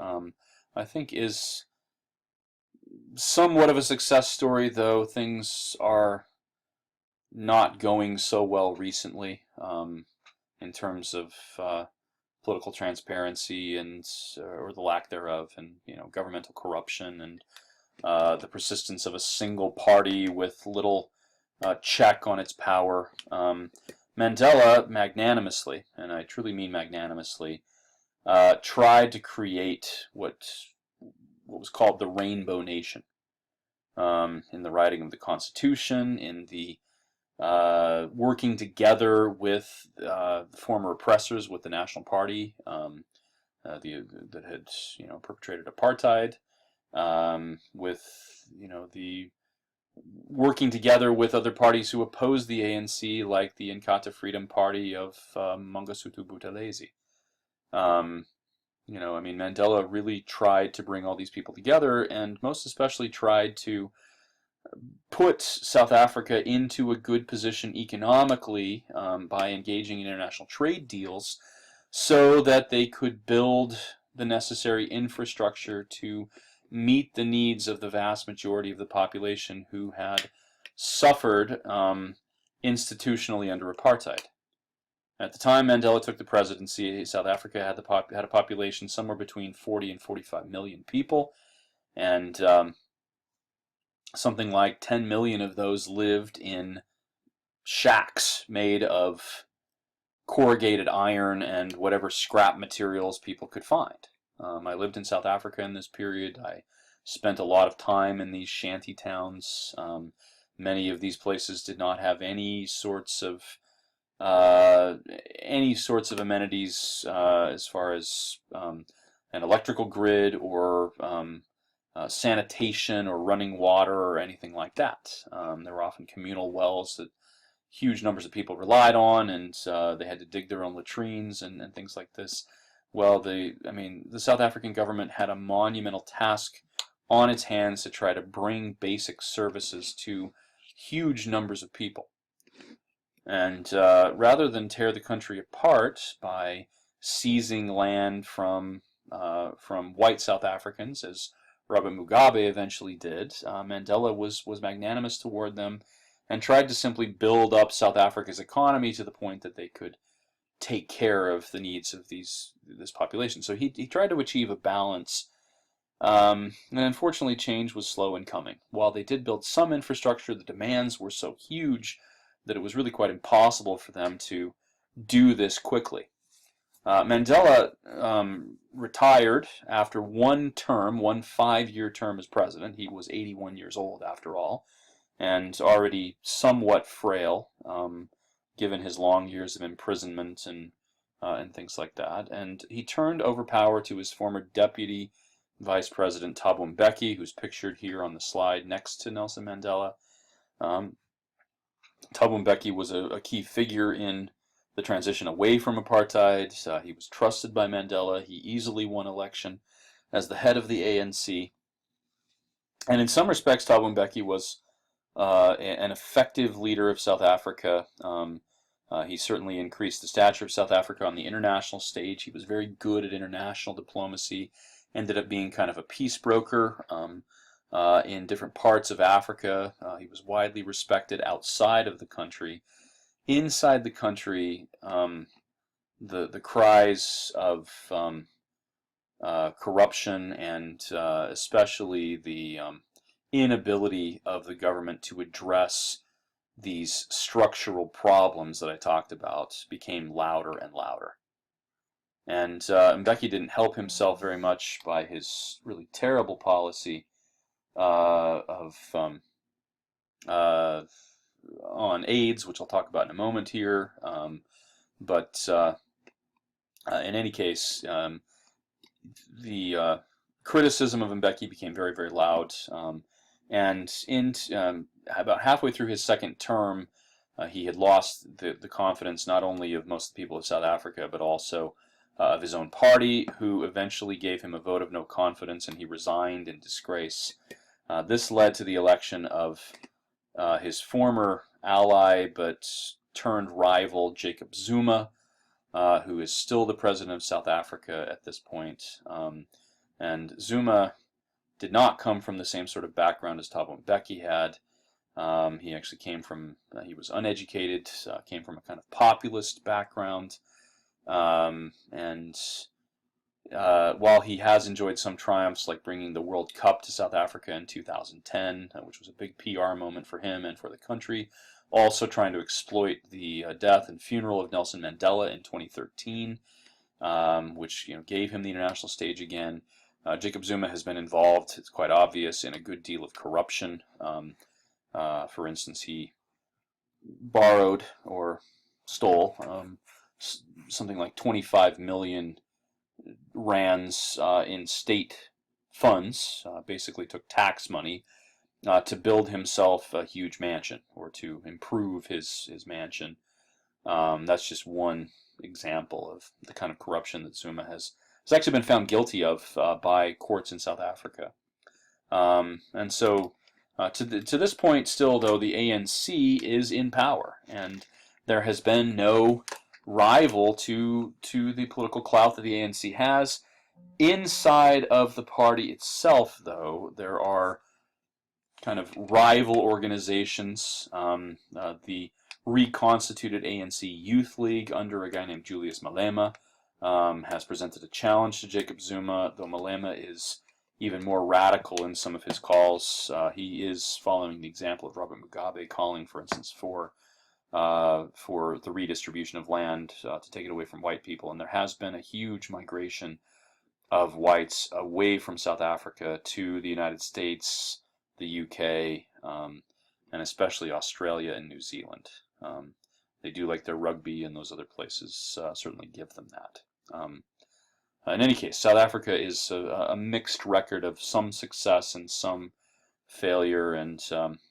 I think, is somewhat of a success story, though things are not going so well recently in terms of political transparency and or the lack thereof, and governmental corruption and the persistence of a single party with little check on its power. Mandela magnanimously, and I truly mean magnanimously, tried to create what was called the Rainbow Nation in the writing of the Constitution, in the working together with the former oppressors, with the National Party that had perpetrated apartheid, with the working together with other parties who opposed the ANC, like the Inkatha Freedom Party of Mangosuthu Buthelezi. I mean, Mandela really tried to bring all these people together, and most especially tried to put South Africa into a good position economically by engaging in international trade deals so that they could build the necessary infrastructure to meet the needs of the vast majority of the population who had suffered institutionally under apartheid. At the time Mandela took the presidency, South Africa had a population somewhere between 40 and 45 million people, and something like 10 million of those lived in shacks made of corrugated iron and whatever scrap materials people could find. I lived in South Africa in this period. I spent a lot of time in these shanty towns. Many of these places did not have any sorts of amenities as far as an electrical grid or sanitation or running water or anything like that. There were often communal wells that huge numbers of people relied on, and they had to dig their own latrines and things like this. Well, the South African government had a monumental task on its hands to try to bring basic services to huge numbers of people. And rather than tear the country apart by seizing land from white South Africans, as Robert Mugabe eventually did, Mandela was magnanimous toward them and tried to simply build up South Africa's economy to the point that they could take care of the needs of this population. So he tried to achieve a balance, and unfortunately change was slow in coming. While they did build some infrastructure, the demands were so huge that it was really quite impossible for them to do this quickly. Mandela retired after one 5-year term as president. He was 81 years old after all, and already somewhat frail, given his long years of imprisonment and things like that. And he turned over power to his former deputy, Vice President Thabo Mbeki, who's pictured here on the slide next to Nelson Mandela. Thabo Mbeki was a key figure in the transition away from apartheid. He was trusted by Mandela. He easily won election as the head of the ANC. And in some respects, Thabo Mbeki was an effective leader of South Africa. He certainly increased the stature of South Africa on the international stage. He was very good at international diplomacy, ended up being kind of a peace broker in different parts of Africa. He was widely respected outside of the country. Inside the country, the cries of corruption and especially the inability of the government to address these structural problems that I talked about became louder and louder. And Mbeki didn't help himself very much by his really terrible policy on AIDS, which I'll talk about in a moment here. But in any case, the criticism of Mbeki became very, very loud. And about halfway through his second term, he had lost the confidence not only of most of the people of South Africa, but also of his own party, who eventually gave him a vote of no confidence, and he resigned in disgrace. This led to the election of his former ally but turned rival, Jacob Zuma, who is still the president of South Africa at this point. And Zuma did not come from the same sort of background as Thabo Mbeki had. He actually came from, he was uneducated, came from a kind of populist background. And while he has enjoyed some triumphs, like bringing the World Cup to South Africa in 2010, which was a big PR moment for him and for the country, also trying to exploit the death and funeral of Nelson Mandela in 2013, which gave him the international stage again. Jacob Zuma has been involved, it's quite obvious, in a good deal of corruption. For instance, he borrowed or stole something like 25 million rands in state funds, basically took tax money to build himself a huge mansion or to improve his mansion. That's just one example of the kind of corruption that Zuma has actually been found guilty of by courts in South Africa. And so to this point still, though, the ANC is in power, and there has been no rival to the political clout that the ANC has. Inside of the party itself, though, there are kind of rival organizations. The Reconstituted ANC Youth League, under a guy named Julius Malema, has presented a challenge to Jacob Zuma, though Malema is even more radical in some of his calls. He is following the example of Robert Mugabe, calling, for instance, for the redistribution of land to take it away from white people. And there has been a huge migration of whites away from South Africa to the United States, the UK, and especially Australia and New Zealand. They do like their rugby, and those other places certainly give them that. In any case, South Africa is a mixed record of some success and some failure, and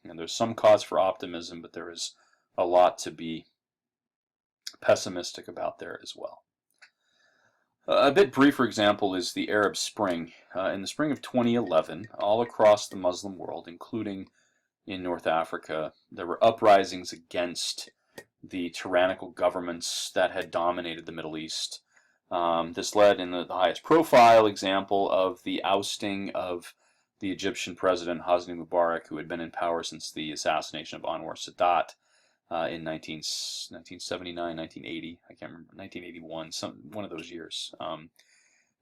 there's some cause for optimism, but there is a lot to be pessimistic about there as well. A bit briefer example is the Arab Spring. In the spring of 2011, all across the Muslim world, including in North Africa, there were uprisings against the tyrannical governments that had dominated the Middle East. This led in the highest profile example of the ousting of the Egyptian president Hosni Mubarak, who had been in power since the assassination of Anwar Sadat in 1979, 1980, I can't remember, 1981, one of those years.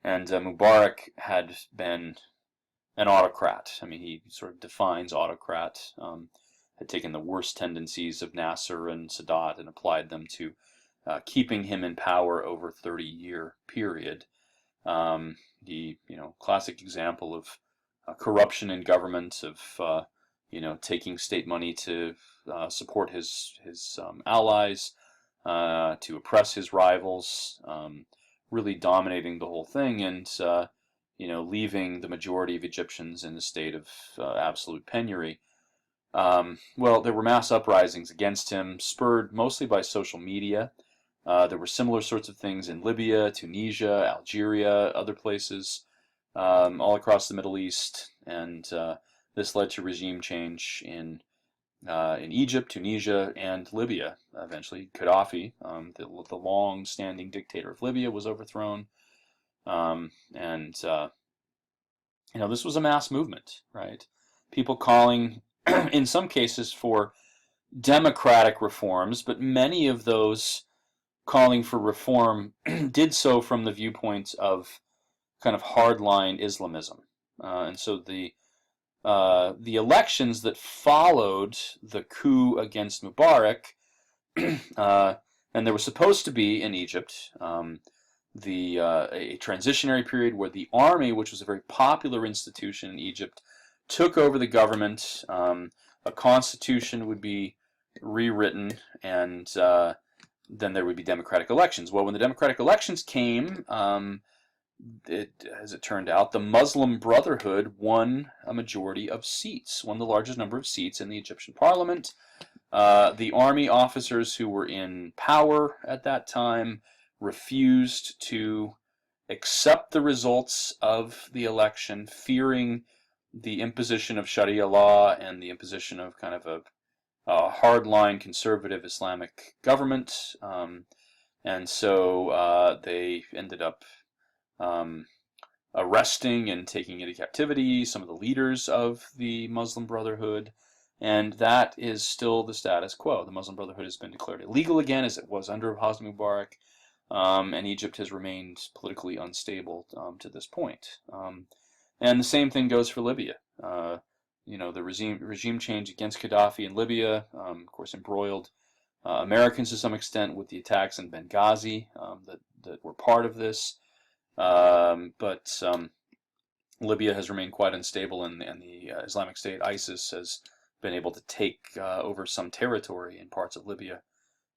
And Mubarak had been an autocrat. I mean, he sort of defines autocrat, had taken the worst tendencies of Nasser and Sadat and applied them to keeping him in power over a 30-year period. The classic example of corruption in government, of taking state money to support his allies, to oppress his rivals, really dominating the whole thing. And leaving the majority of Egyptians in a state of absolute penury. Well, there were mass uprisings against him, spurred mostly by social media. There were similar sorts of things in Libya, Tunisia, Algeria, other places, all across the Middle East, and this led to regime change in Egypt, Tunisia, and Libya. Eventually, Gaddafi, the long-standing dictator of Libya, was overthrown, and this was a mass movement, right? People calling, in some cases, for democratic reforms, but many of those calling for reform did so from the viewpoint of kind of hardline Islamism. And so the elections that followed the coup against Mubarak, and there was supposed to be in Egypt a transitionary period where the army, which was a very popular institution in Egypt, took over the government. A constitution would be rewritten, and then there would be democratic elections. Well, when the democratic elections came, as it turned out, the Muslim Brotherhood won a majority of seats, won the largest number of seats in the Egyptian parliament. The army officers who were in power at that time refused to accept the results of the election, fearing the imposition of Sharia law and the imposition of kind of a hardline conservative Islamic government. And so they ended up arresting and taking into captivity some of the leaders of the Muslim Brotherhood, and that is still the status quo. The Muslim Brotherhood has been declared illegal again, as it was under Hosni Mubarak, and Egypt has remained politically unstable to this point. And the same thing goes for Libya. The regime change against Gaddafi in Libya, of course, embroiled Americans to some extent with the attacks in Benghazi that were part of this. But Libya has remained quite unstable, and the Islamic State, ISIS, has been able to take over some territory in parts of Libya,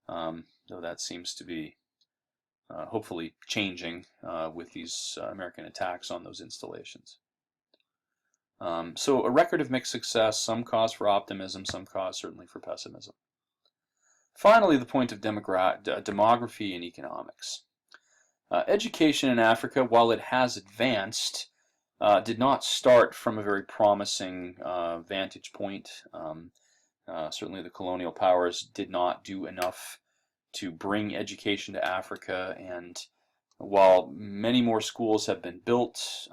though that seems to be hopefully changing with these American attacks on those installations. So a record of mixed success, some cause for optimism, some cause certainly for pessimism. Finally, the point of demography and economics. Education in Africa, while it has advanced, did not start from a very promising vantage point. Certainly the colonial powers did not do enough to bring education to Africa, and while many more schools have been built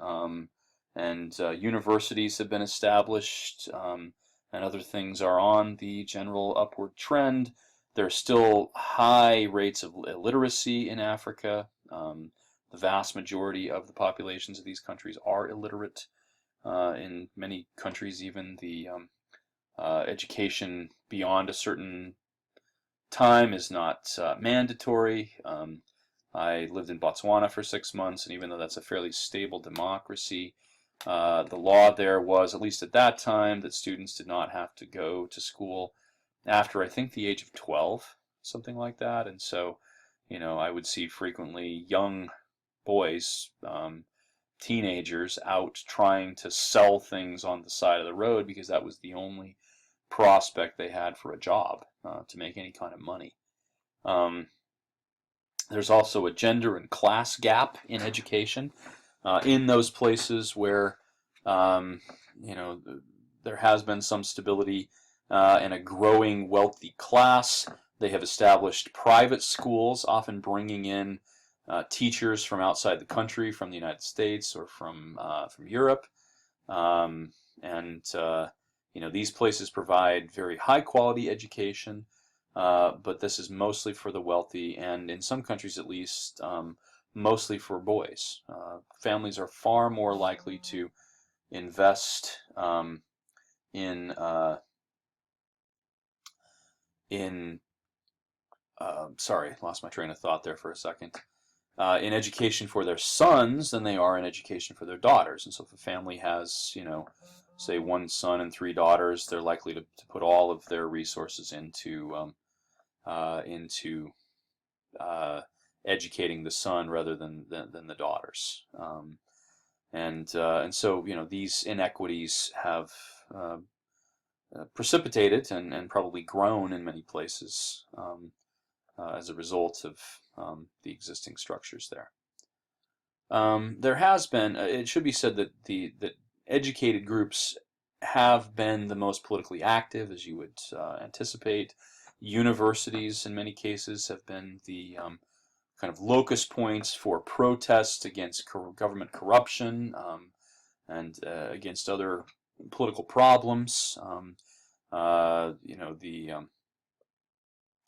and universities have been established and other things are on the general upward trend, there are still high rates of illiteracy in Africa. The vast majority of the populations of these countries are illiterate. In many countries, even the education beyond a certain time is not mandatory. I lived in Botswana for 6 months, and even though that's a fairly stable democracy, the law there was, at least at that time, that students did not have to go to school after, I think, the age of 12, something like that. And so, I would see frequently young boys, teenagers, out trying to sell things on the side of the road because that was the only prospect they had for a job to make any kind of money. There's also a gender and class gap in education in those places where there has been some stability and a growing wealthy class. They have established private schools, often bringing in teachers from outside the country, from the United States or from Europe, these places provide very high quality education, but this is mostly for the wealthy, and in some countries at least, mostly for boys. Families are far more likely to invest sorry, lost my train of thought there for a second. In education for their sons than they are in education for their daughters. And so if a family has, say 1 son and 3 daughters, they're likely to put all of their resources into educating the son rather than the daughters. And so these inequities have precipitated and probably grown in many places as a result of the existing structures there. There has been, it should be said that that educated groups have been the most politically active, as you would anticipate. Universities, in many cases, have been the kind of locus points for protests against government corruption and against other political problems. The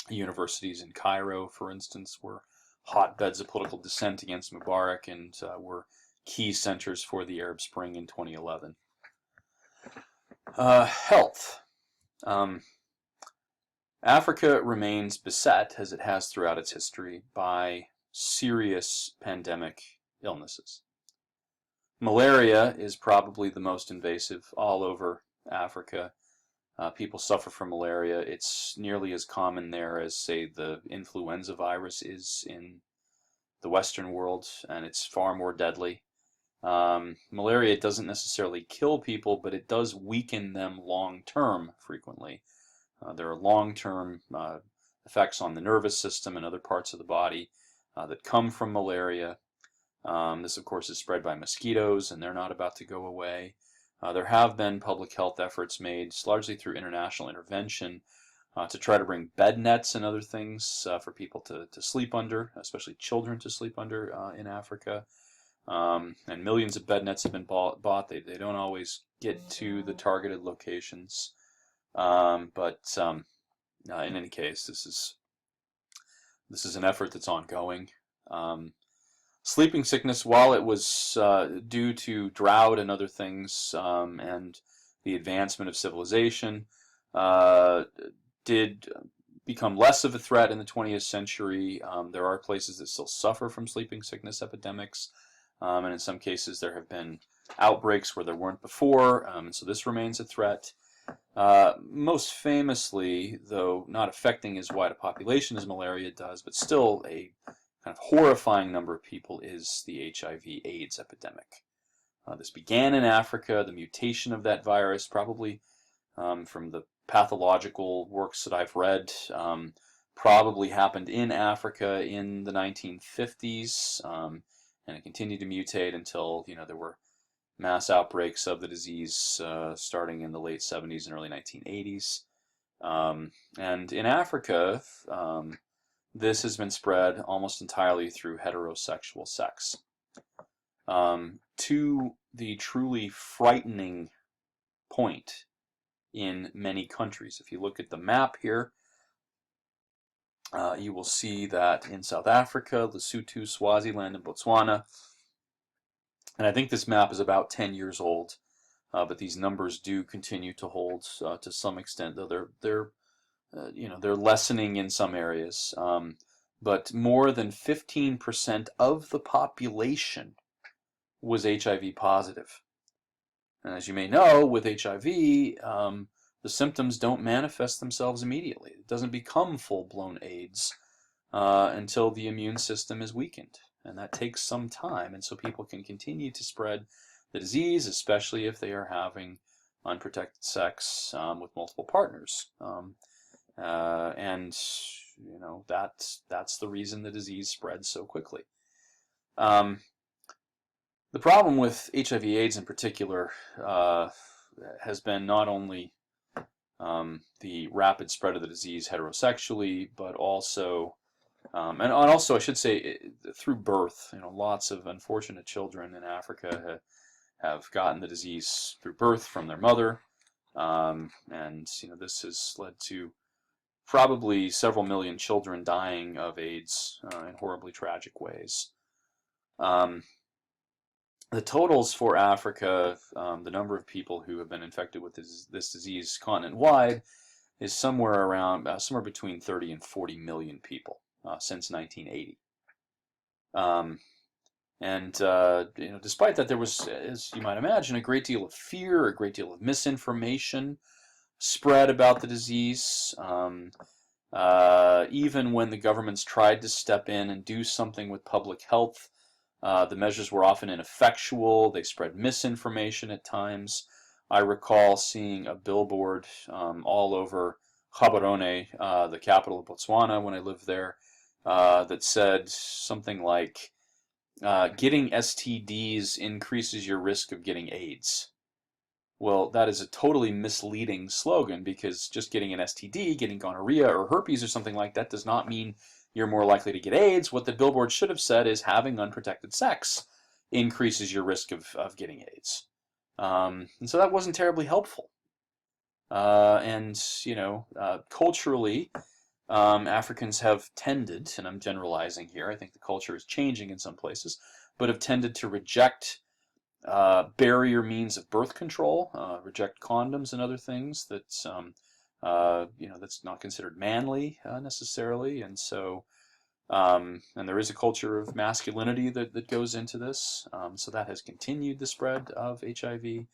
universities in Cairo, for instance, were hotbeds of political dissent against Mubarak and were key centers for the Arab Spring in 2011. Health. Africa remains beset, as it has throughout its history, by serious pandemic illnesses. Malaria is probably the most invasive all over Africa. People suffer from malaria. It's nearly as common there as, say, the influenza virus is in the Western world, and it's far more deadly. Malaria doesn't necessarily kill people, but it does weaken them long-term frequently. There are long-term effects on the nervous system and other parts of the body that come from malaria. This, of course, is spread by mosquitoes, and they're not about to go away. There have been public health efforts made, largely through international intervention, to try to bring bed nets and other things for people to sleep under, especially children to sleep under in Africa. And millions of bed nets have been bought. They don't always get to the targeted locations. But in any case, this is an effort that's ongoing. Sleeping sickness, while it was due to drought and other things and the advancement of civilization, did become less of a threat in the 20th century. There are places that still suffer from sleeping sickness epidemics, and in some cases there have been outbreaks where there weren't before, and so this remains a threat. Most famously, though not affecting as wide a population as malaria does, but still a kind of horrifying number of people, is the HIV/AIDS epidemic. This began in Africa. The mutation of that virus, probably from the pathological works that I've read, probably happened in Africa in the 1950s, and it continued to mutate until there were mass outbreaks of the disease starting in the late 70s and early 1980s. And in Africa, this has been spread almost entirely through heterosexual sex, to the truly frightening point in many countries. If you look at the map here, you will see that in South Africa, Lesotho, Swaziland, and Botswana, and I think this map is about 10 years old, but these numbers do continue to hold to some extent, though they're lessening in some areas. But more than 15% of the population was HIV positive. And as you may know, with HIV, the symptoms don't manifest themselves immediately. It doesn't become full-blown AIDS until the immune system is weakened. And that takes some time, and so people can continue to spread the disease, especially if they are having unprotected sex with multiple partners. And that's the reason the disease spreads so quickly. The problem with HIV/AIDS in particular has been not only the rapid spread of the disease heterosexually, but also and also, I should say, through birth. Lots of unfortunate children in Africa have gotten the disease through birth from their mother, and this has led to probably several million children dying of AIDS in horribly tragic ways. The totals for Africa, the number of people who have been infected with this disease continent-wide, is somewhere between 30 and 40 million people. Since 1980, despite that, there was, as you might imagine, a great deal of fear, a great deal of misinformation spread about the disease. Even when the governments tried to step in and do something with public health, The measures were often ineffectual. They spread misinformation at times. I recall seeing a billboard all over Gaborone, the capital of Botswana, when I lived there, that said something like, getting STDs increases your risk of getting AIDS. Well, that is a totally misleading slogan, because just getting an STD, getting gonorrhea or herpes or something like that, does not mean you're more likely to get AIDS. What the billboard should have said is having unprotected sex increases your risk of getting AIDS. And so that wasn't terribly helpful. And, culturally, Africans have tended, and I'm generalizing here, I think the culture is changing in some places, but have tended to reject barrier means of birth control, reject condoms and other things that's that's not considered manly necessarily, and so and there is a culture of masculinity that goes into this, so that has continued the spread of HIV,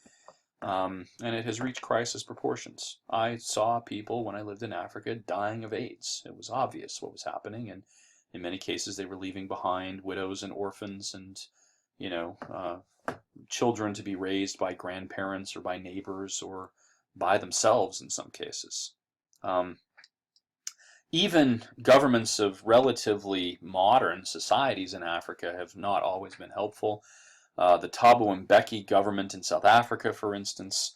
and it has reached crisis proportions. I saw people when I lived in Africa dying of AIDS. It was obvious what was happening, and in many cases they were leaving behind widows and orphans, and children to be raised by grandparents or by neighbors or by themselves in some cases. Even governments of relatively modern societies in Africa have not always been helpful. The Thabo Mbeki government in South Africa, for instance,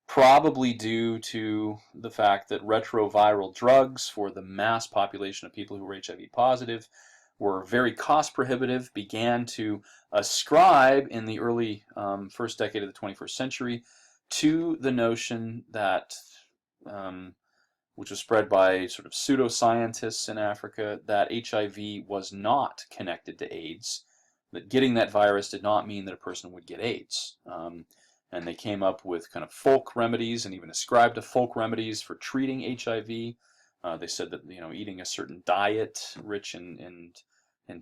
probably due to the fact that retroviral drugs for the mass population of people who were HIV positive were very cost prohibitive, began to ascribe in the early first decade of the 21st century to the notion that, which was spread by sort of pseudoscientists in Africa, that HIV was not connected to AIDS, that getting that virus did not mean that a person would get AIDS. And they came up with kind of folk remedies, and even ascribed to folk remedies for treating HIV. They said that eating a certain diet rich in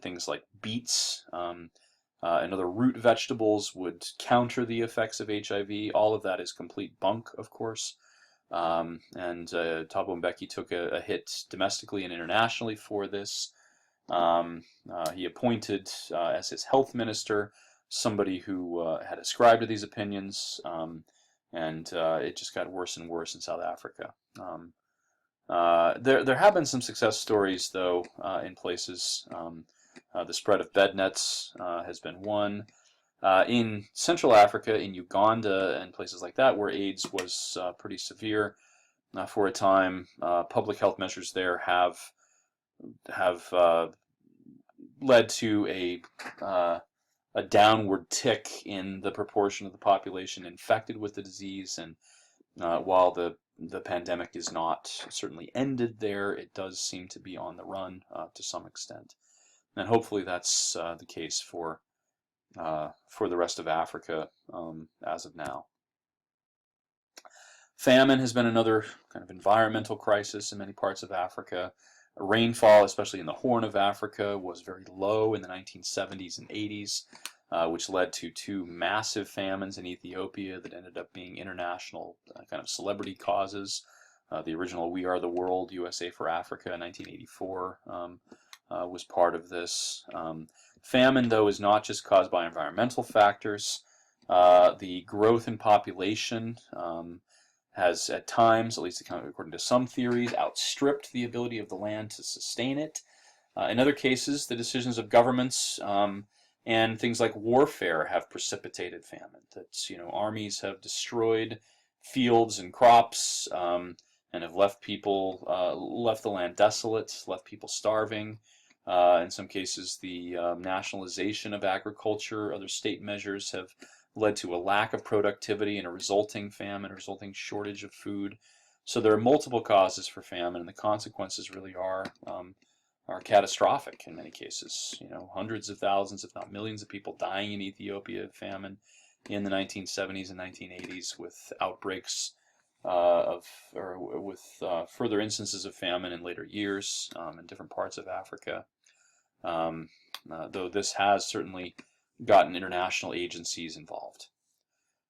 things like beets and other root vegetables would counter the effects of HIV. All of that is complete bunk, of course. And Thabo Mbeki took a hit domestically and internationally for this. He appointed as his health minister somebody who had ascribed to these opinions, and it just got worse and worse in South Africa. There have been some success stories, though, in places. The spread of bed nets has been one. In Central Africa, in Uganda, and places like that, where AIDS was pretty severe for a time, public health measures there have led to a downward tick in the proportion of the population infected with the disease, and while the pandemic is not certainly ended there, it does seem to be on the run to some extent, and hopefully that's the case for the rest of Africa as of now. Famine has been another kind of environmental crisis in many parts of Africa. Rainfall, especially in the Horn of Africa, was very low in the 1970s and 80s, which led to two massive famines in Ethiopia that ended up being international kind of celebrity causes. The original We Are the World, USA for Africa, 1984, was part of this. Famine, though, is not just caused by environmental factors. The growth in population has at times, at least according to some theories, outstripped the ability of the land to sustain it. In other cases, the decisions of governments and things like warfare have precipitated famine. That's, armies have destroyed fields and crops and have left the land desolate, left people starving. In some cases, the nationalization of agriculture, other state measures have led to a lack of productivity and a resulting famine, a resulting shortage of food. So there are multiple causes for famine, and the consequences really are catastrophic in many cases. Hundreds of thousands, if not millions, of people dying in Ethiopia of famine in the 1970s and 1980s, with outbreaks with further instances of famine in later years in different parts of Africa. Though this has certainly gotten international agencies involved.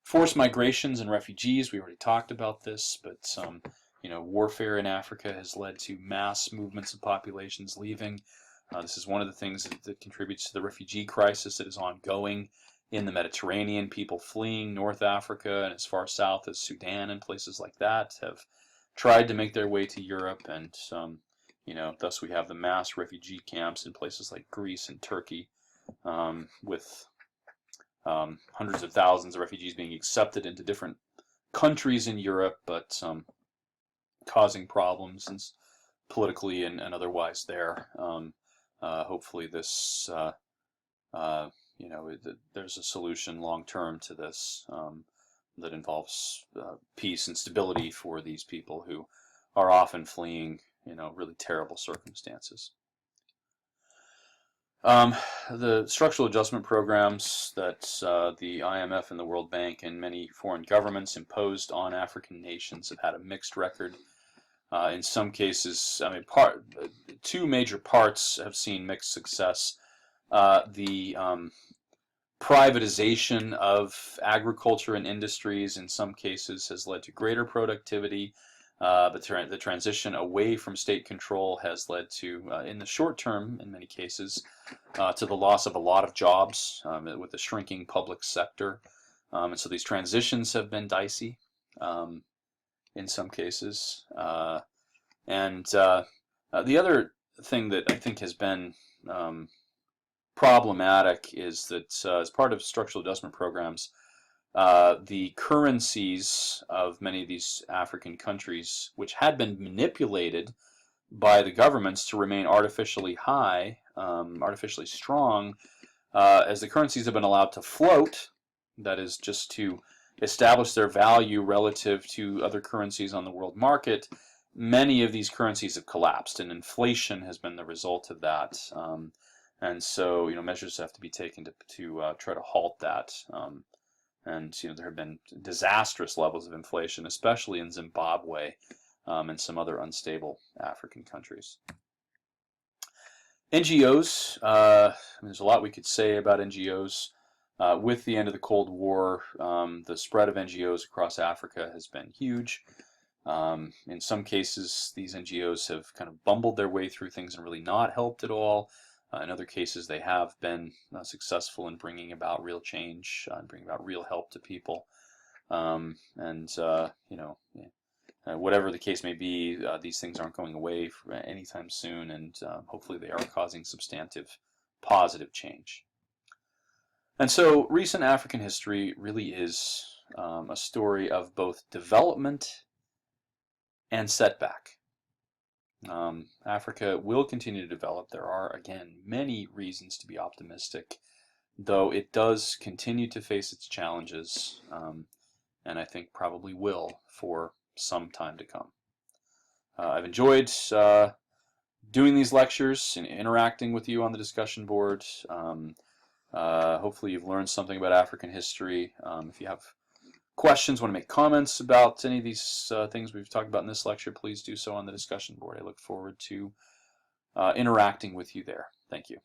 Forced migrations and refugees, we already talked about this, but warfare in Africa has led to mass movements of populations leaving. This is one of the things that contributes to the refugee crisis that is ongoing in the Mediterranean. People fleeing North Africa and as far south as Sudan and places like that have tried to make their way to Europe, and thus we have the mass refugee camps in places like Greece and Turkey, with hundreds of thousands of refugees being accepted into different countries in Europe, but causing problems and politically and otherwise there. Hopefully this, there's a solution long term to this that involves peace and stability for these people who are often fleeing, really terrible circumstances. The structural adjustment programs that the IMF and the World Bank and many foreign governments imposed on African nations have had a mixed record. In some cases, two major parts have seen mixed success. The privatization of agriculture and industries in some cases has led to greater productivity. The transition away from state control has led to, in the short term, in many cases, to the loss of a lot of jobs with the shrinking public sector. And so these transitions have been dicey in some cases. The other thing that I think has been problematic is that as part of structural adjustment programs, the currencies of many of these African countries, which had been manipulated by the governments to remain artificially high, artificially strong, as the currencies have been allowed to float, that is just to establish their value relative to other currencies on the world market, many of these currencies have collapsed, and inflation has been the result of that. And so, measures have to be taken to try to halt that. And there have been disastrous levels of inflation, especially in Zimbabwe and some other unstable African countries. NGOs, there's a lot we could say about NGOs. With the end of the Cold War, the spread of NGOs across Africa has been huge. In some cases, these NGOs have kind of bumbled their way through things and really not helped at all. In other cases, they have been successful in bringing about real change and bringing about real help to people. Whatever the case may be, these things aren't going away anytime soon, and hopefully they are causing substantive positive change. And so recent African history really is a story of both development and setback. Africa will continue to develop. There are, again, many reasons to be optimistic, though it does continue to face its challenges, and I think probably will for some time to come. I've enjoyed doing these lectures and interacting with you on the discussion board. Hopefully you've learned something about African history. If you have questions, want to make comments about any of these things we've talked about in this lecture, please do so on the discussion board. I look forward to interacting with you there. Thank you.